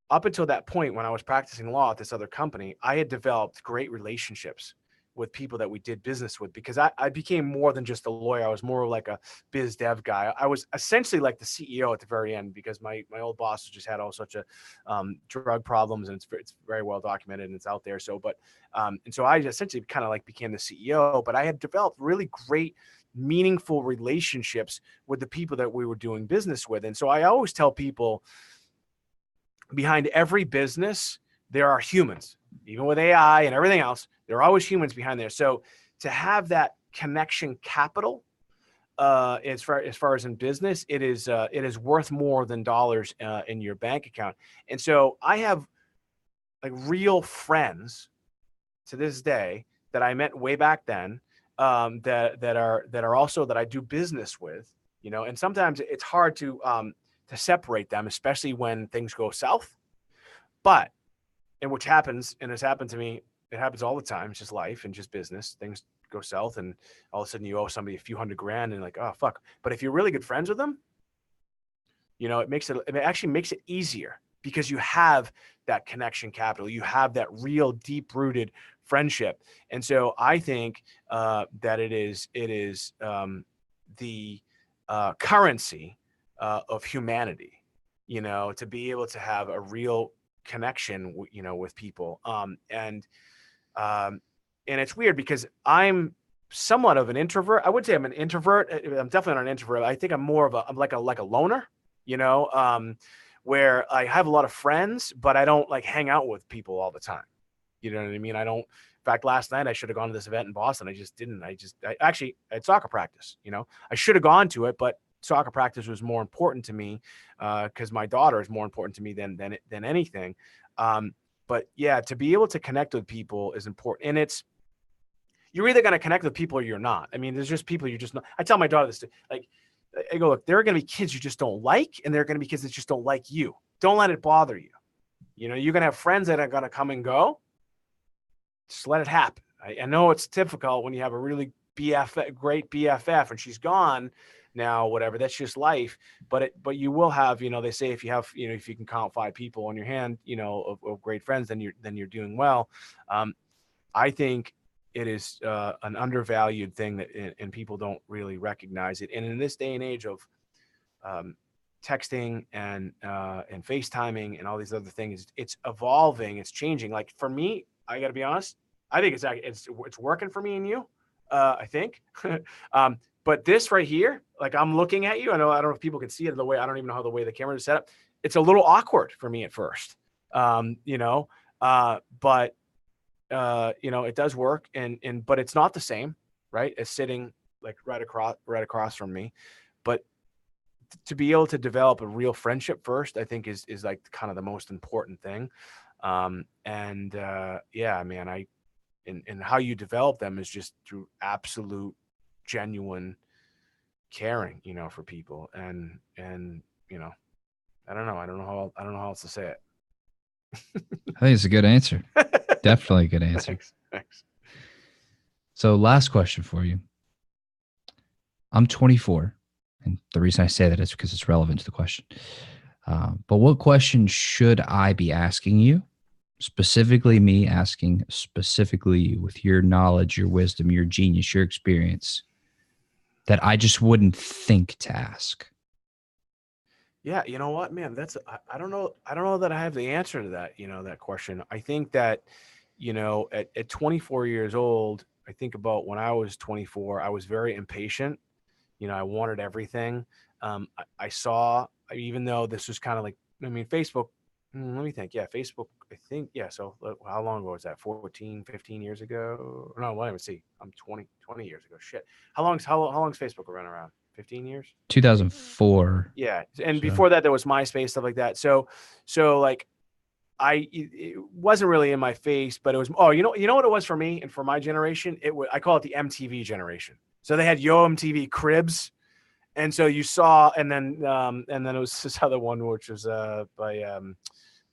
up until that point, when I was practicing law at this other company, I had developed great relationships with people that we did business with, because I became more than just a lawyer. I was more like a biz dev guy. I was essentially like the CEO at the very end, because my old boss just had all such a drug problems, and it's very well documented and it's out there. So, and so I essentially kind of like became the CEO, but I had developed really great, meaningful relationships with the people that we were doing business with. And so I always tell people, behind every business, there are humans. Even with AI and everything else, there are always humans behind there. So to have that connection capital, as far as in business, it is worth more than dollars in your bank account. And so I have like real friends to this day that I met way back then, that are also that I do business with, and sometimes it's hard to separate them, especially when things go south. But, and which happens, and it's happened to me, it happens all the time. It's just life and just business. Things go south, and all of a sudden you owe somebody a few $100,000 and like, oh, fuck. But if you're really good friends with them, it actually makes it easier, because you have that connection capital. You have that real deep rooted friendship. And so I think that it is the currency of humanity, to be able to have a real connection, with people. And it's weird, because I'm somewhat of an introvert. I would say I'm an introvert. I'm definitely not an introvert. I think I'm more of I'm like a loner, where I have a lot of friends, but I don't like hang out with people all the time. You know what I mean? I don't. In fact, last night I should have gone to this event in Boston. I just didn't. I actually had soccer practice. I should have gone to it, but soccer practice was more important to me, because my daughter is more important to me than anything. But yeah, to be able to connect with people is important, and you're either going to connect with people or you're not. I mean, there's just people you're just not. I tell my daughter this, like, I go, look, there are going to be kids you just don't like, and there are going to be kids that just don't like you. Don't let it bother you. You're going to have friends that are going to come and go. Just let it happen. I know it's difficult when you have a really great BFF, and she's gone now, whatever. That's just life. But you will have, they say if you have, if you can count 5 people on your hand, of great friends, then you're doing well. I think it is an undervalued thing and people don't really recognize it. And in this day and age of texting and FaceTiming and all these other things, it's evolving, it's changing. Like for me, I got to be honest, I think it's working for me and you. I think. But this right here, like I'm looking at you. I don't know if people can see it the way, I don't even know how the way the camera is set up. It's a little awkward for me at first, but it does work, but it's not the same, right, as sitting like right across from me. But to be able to develop a real friendship first, I think is like kind of the most important thing. Yeah, man, and how you develop them is just through absolute, genuine caring, for people. And, I don't know. I don't know how else to say it. I think it's a good answer. Definitely a good answer. Thanks. So last question for you. I'm 24. And the reason I say that is because it's relevant to the question. But what question should I be asking you? Specifically me asking specifically you with your knowledge, your wisdom, your genius, your experience that I just wouldn't think to ask. Yeah, you know what, man? I don't know. I don't know that I have the answer to that, that question. I think that, at 24 years old, I think about when I was 24, I was very impatient. I wanted everything. I saw, even though this was kind of like, Facebook, let me think. Yeah, Facebook, I think, yeah. So how long ago was that? 14, 15 years ago? No, let me see. I'm 20 years ago. Shit. How long's Facebook been around? 15 years? 2004. Yeah. And So before that, there was MySpace, stuff like that. So like, it wasn't really in my face, but it was, you know what it was for me and for my generation? I call it the MTV generation. So they had Yo MTV Cribs. And so you saw, and then it was this other one, which was by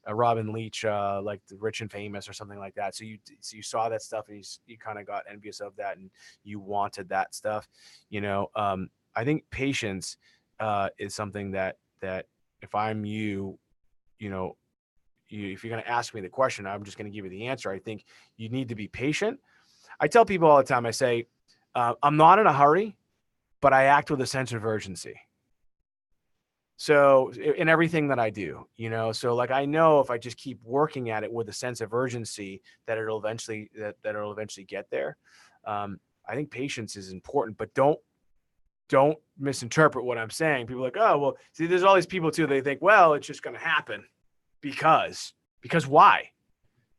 Robin Leach, like the Rich and Famous or something like that. So you saw that stuff, and you kind of got envious of that, and you wanted that stuff. I think patience is something that if I'm if you're going to ask me the question, I'm just going to give you the answer. I think you need to be patient. I tell people all the time, I say, I'm not in a hurry, but I act with a sense of urgency. So in everything that I do, so like, I know if I just keep working at it with a sense of urgency, that it'll eventually get there. I think patience is important, but don't misinterpret what I'm saying. People are like, oh, well, see, there's all these people too. They think, well, it's just going to happen because why?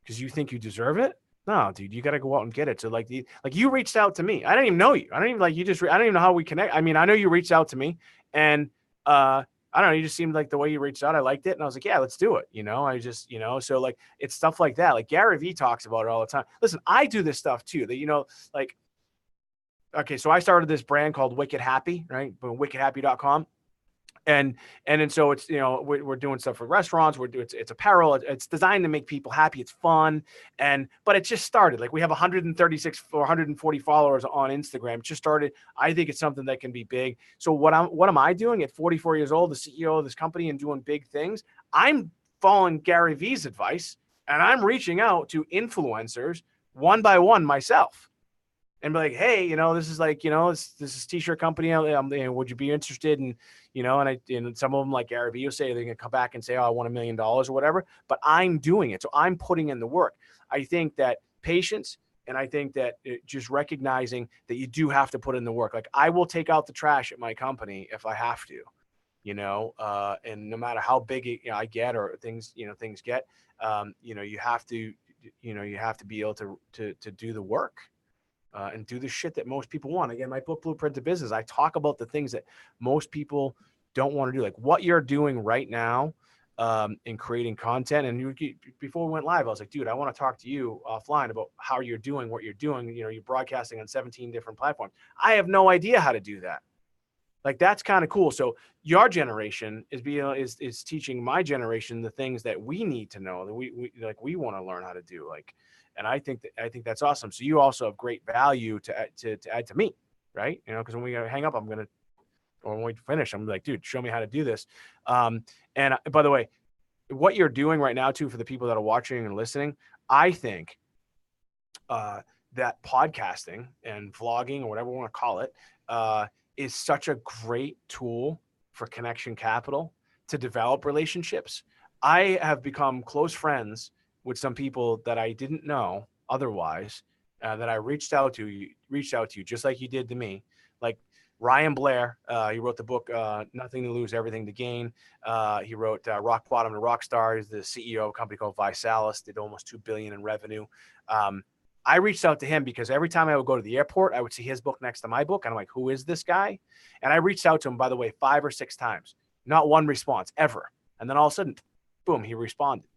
Because you think you deserve it? No, dude, you got to go out and get it. So like you reached out to me. I didn't even know you. I don't even I don't even know how we connect. I know you reached out to me, and I don't know, you just seemed like the way you reached out. I liked it. And I was like, yeah, let's do it. I just, so like, it's stuff like that. Like Gary Vee talks about it all the time. Listen, I do this stuff too, that, like, okay, so I started this brand called Wicked Happy, right? Wickedhappy.com. And so it's, we're doing stuff for restaurants. It's apparel. It's designed to make people happy. It's fun. But it just started. Like, we have 136 or 140 followers on Instagram. It just started. I think it's something that can be big. So what am I doing at 44 years old, the CEO of this company and doing big things? I'm following Gary Vee's advice, and I'm reaching out to influencers one by one myself. And be like, hey, this is like, this is t-shirt company. Would you be interested in, and some of them, like Gary Vee, will say they're going to come back and say, oh, I want $1 million or whatever. But I'm doing it. So I'm putting in the work. I think that patience, and I think that just recognizing that you do have to put in the work. Like, I will take out the trash at my company if I have to, and no matter how big I get or things get, you have to be able to do the work. And do the shit that most people want. Again, my book, Blueprint to Business, I talk about the things that most people don't want to do, like what you're doing right now in creating content. And before we went live, I was like, dude, I want to talk to you offline about how you're doing what you're doing. You're broadcasting on 17 different platforms. I have no idea how to do that. Like, that's kind of cool. So your generation is teaching my generation the things that we need to know, that we want to learn how to do. And I think that's awesome. So you also have great value to add to me, right? Because when we hang up, or when we finish, I'm like, dude, show me how to do this. And by the way, what you're doing right now too, for the people that are watching and listening, I think that podcasting and vlogging, or whatever we want to call it, is such a great tool for connection capital to develop relationships. I have become close friends with some people that I didn't know otherwise, that I reached out to you, just like you did to me. Like Ryan Blair, he wrote the book, Nothing to Lose, Everything to Gain. He wrote Rock Bottom to Rock Star. He's the CEO of a company called Vase, did almost $2 billion in revenue. I reached out to him because every time I would go to the airport, I would see his book next to my book. And I'm like, who is this guy? And I reached out to him, by the way, 5 or 6 times, not one response ever. And then all of a sudden, boom, he responded.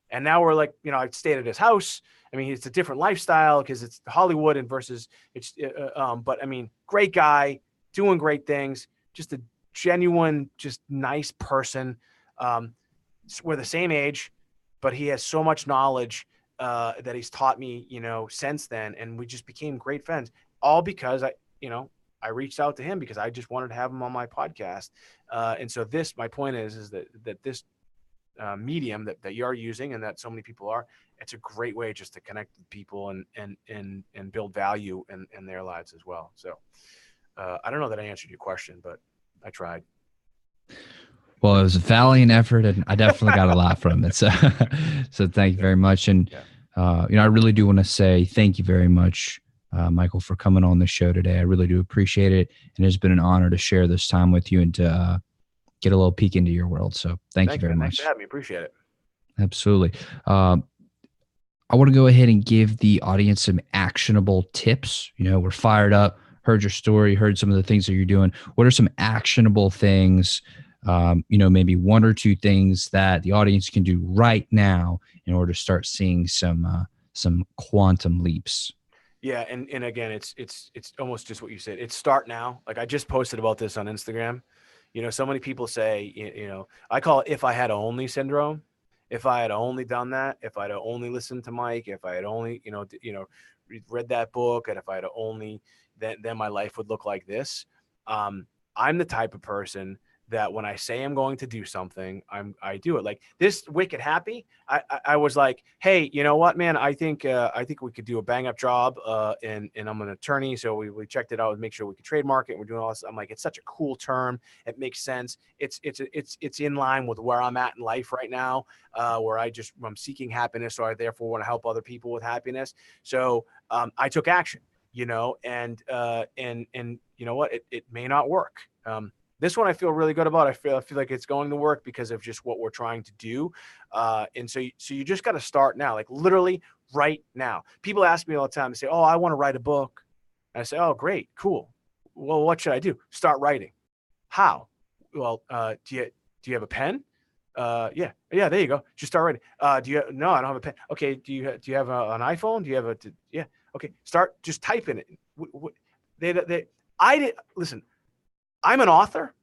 And now we're like, I stayed at his house. It's a different lifestyle because it's Hollywood and versus it's, but great guy, doing great things. just a genuine, just nice person. We're the same age, but he has so much knowledge that he's taught me, since then. And we just became great friends, all because I reached out to him because I just wanted to have him on my podcast. And so my point is that this medium that you're using and that so many people are, it's a great way just to connect with people and build value in their lives as well. So I don't know that I answered your question, but I tried. Well, it was a valiant effort, and I definitely got a lot from it. So, so thank you very much. And I really do want to say thank you very much, Michael, for coming on the show today. I really do appreciate it, and it's been an honor to share this time with you and to get a little peek into your world. So, thank you very much. Thanks for having me. Appreciate it. Absolutely. I want to go ahead and give the audience some actionable tips. We're fired up. Heard your story. Heard some of the things that you're doing. What are some actionable things? Maybe one or two things that the audience can do right now in order to start seeing some quantum leaps. Yeah. And again, it's almost just what you said. It's start now. Like I just posted about this on Instagram. So many people say, I call it if I had only syndrome. If I had only done that, if I'd only listened to Mike, if I had only, read that book, and if I had only, then my life would look like this. I'm the type of person that when I say I'm going to do something, I do it. Like this Wicked Happy, I was like, hey, you know what, man? I think we could do a bang up job. And I'm an attorney, so we checked it out and make sure we could trademark it. We're doing all this. I'm like, it's such a cool term. It makes sense. It's in line with where I'm at in life right now, where I'm seeking happiness, so I therefore want to help other people with happiness. So I took action, and you know what? It may not work. This one I feel really good about. I feel like it's going to work because of just what we're trying to do. And so you just got to start now, like literally right now. People ask me all the time, they say, oh, I want to write a book. And I say, oh, great, cool. Well, what should I do? Start writing. How? Well, do you have a pen? Yeah, there you go. Just start writing. No, I don't have a pen. Okay. Do you have an iPhone? Do you have yeah. Okay. Start just typing it. Listen, I'm an author.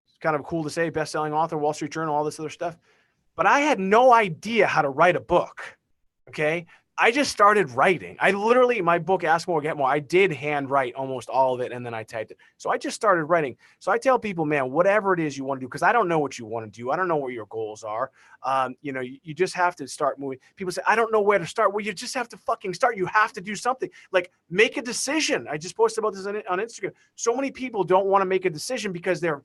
It's kind of cool to say, best-selling author, Wall Street Journal, all this other stuff. But I had no idea how to write a book. Okay. I just started writing. My book, Ask More, Get More, I did handwrite almost all of it, and then I typed it. So I just started writing. So I tell people, man, whatever it is you want to do, because I don't know what you want to do. I don't know what your goals are. You just have to start moving. People say, I don't know where to start. Well, you just have to fucking start. You have to do something. Like, make a decision. I just posted about this on Instagram. So many people don't want to make a decision because they're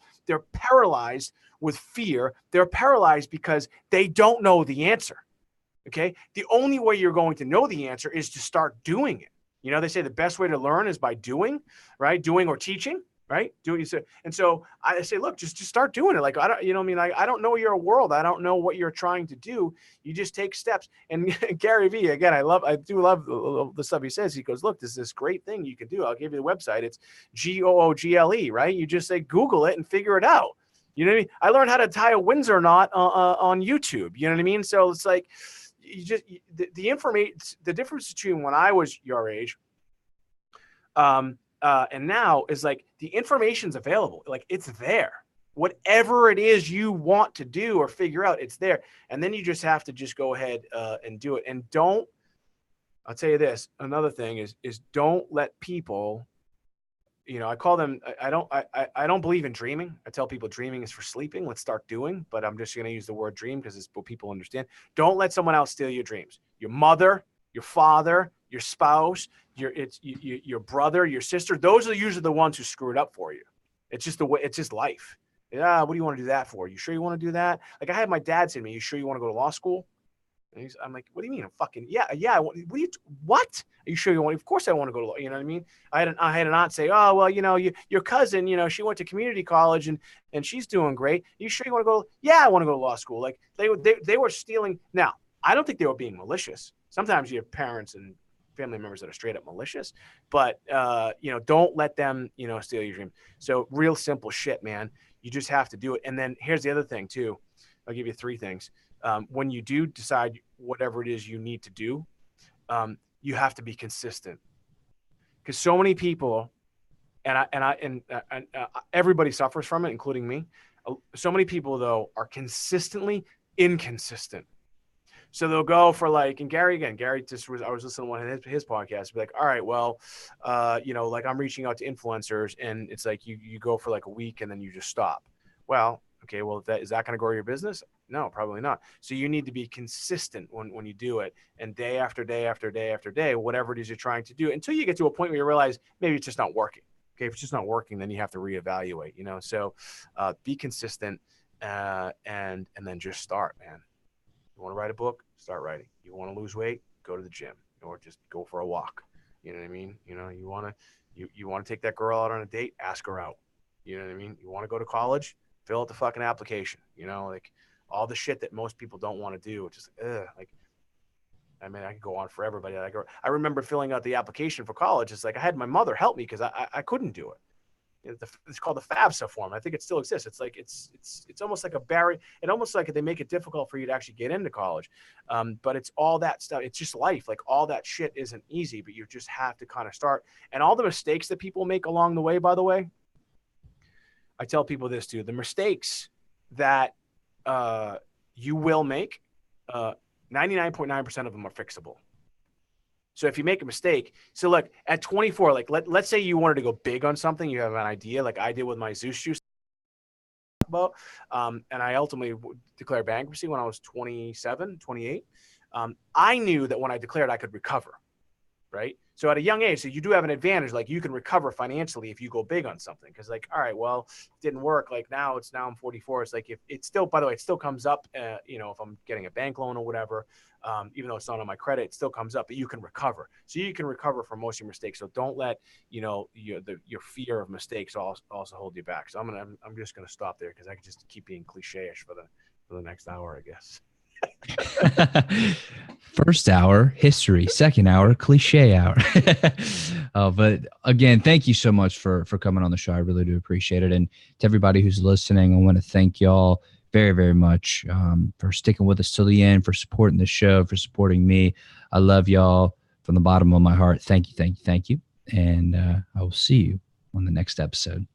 paralyzed with fear. They're paralyzed because they don't know the answer. Okay. The only way you're going to know the answer is to start doing it. They say the best way to learn is by doing, right? Doing or teaching, right? And so I say, look, just start doing it. Like, I don't, I don't know your world. I don't know what you're trying to do. You just take steps. And Gary Vee, again, I do love the stuff he says. He goes, look, there's this great thing you can do. I'll give you the website. It's Google, right? You just say, Google it and figure it out. You know what I mean? I learned how to tie a Windsor knot on YouTube. You know what I mean? So it's like, the information, the difference between when I was your age and now is like the information's available. Like, it's there. Whatever it is you want to do or figure out, it's there. And then you just have to just go ahead and do it. And I'll tell you this, another thing is don't let people, I call them, I don't believe in dreaming. I tell people dreaming is for sleeping. Let's start doing, but I'm just going to use the word dream because it's what people understand. Don't let someone else steal your dreams. Your mother, your father, your spouse, your brother, your sister. Those are usually the ones who screw it up for you. It's just the way, it's just life. Yeah. What do you want to do that for? You sure you want to do that? Like, I had my dad say to me, you sure you want to go to law school? And I'm like, what do you mean? I'm fucking, yeah. What? Are you sure you want? Of course I want to go to law. You know what I mean? I had an aunt say, oh, well, your cousin, she went to community college and she's doing great. You sure you want to go? Yeah, I want to go to law school. Like, they were stealing. Now, I don't think they were being malicious. Sometimes you have parents and family members that are straight up malicious, but don't let them, steal your dream. So real simple shit, man. You just have to do it. And then here's the other thing too. I'll give you three things. When you do decide whatever it is you need to do, you have to be consistent, because so many people, Everybody suffers from it, including me. So many people though are consistently inconsistent. So they'll go for like, and Gary just was, I was listening to one of his podcasts, be like, all right, well, like I'm reaching out to influencers, and it's like you go for like a week and then you just stop. Well, okay, well, is that going to grow your business? No, probably not. So you need to be consistent when you do it, and day after day after day after day, whatever it is you're trying to do, until you get to a point where you realize maybe it's just not working. Okay, if it's just not working, then you have to reevaluate. So be consistent, and then just start, man. You want to write a book? Start writing. You want to lose weight? Go to the gym, or just go for a walk. You know what I mean? You want to take that girl out on a date? Ask her out. You know what I mean? You want to go to college? Fill out the fucking application. Like all the shit that most people don't want to do. Just like, I mean, I could go on forever, but I remember filling out the application for college. It's like I had my mother help me because I couldn't do it. It's called the FAFSA form. I think it still exists. It's like it's almost like a barrier. It almost like they make it difficult for you to actually get into college. But it's all that stuff. It's just life. Like all that shit isn't easy, but you just have to kind of start. And all the mistakes that people make along the way, by the way, I tell people this too. The mistakes that you will make, 99.9% of them are fixable. So if you make a mistake, so look, at 24, like let's say you wanted to go big on something, you have an idea, like I did with my Zeus juice about, and I ultimately declared bankruptcy when I was 27, 28. I knew that when I declared, I could recover, right? So at a young age, so you do have an advantage, like you can recover financially if you go big on something. Cause like, all right, well, it didn't work. Like now I'm 44. It's like, if it's still, by the way, it still comes up, if I'm getting a bank loan or whatever, even though it's not on my credit, it still comes up, but you can recover. So you can recover from most of your mistakes. So don't let, your fear of mistakes also hold you back. So I'm just going to stop there, cause I could just keep being cliche-ish for the next hour, I guess. First hour history, second hour cliche hour. But again, thank you so much for coming on the show. I really do appreciate it. And to everybody who's listening, I want to thank y'all very, very much for sticking with us till the end, for supporting the show, for supporting me. I love y'all from the bottom of my heart. Thank you. And I will see you on the next episode.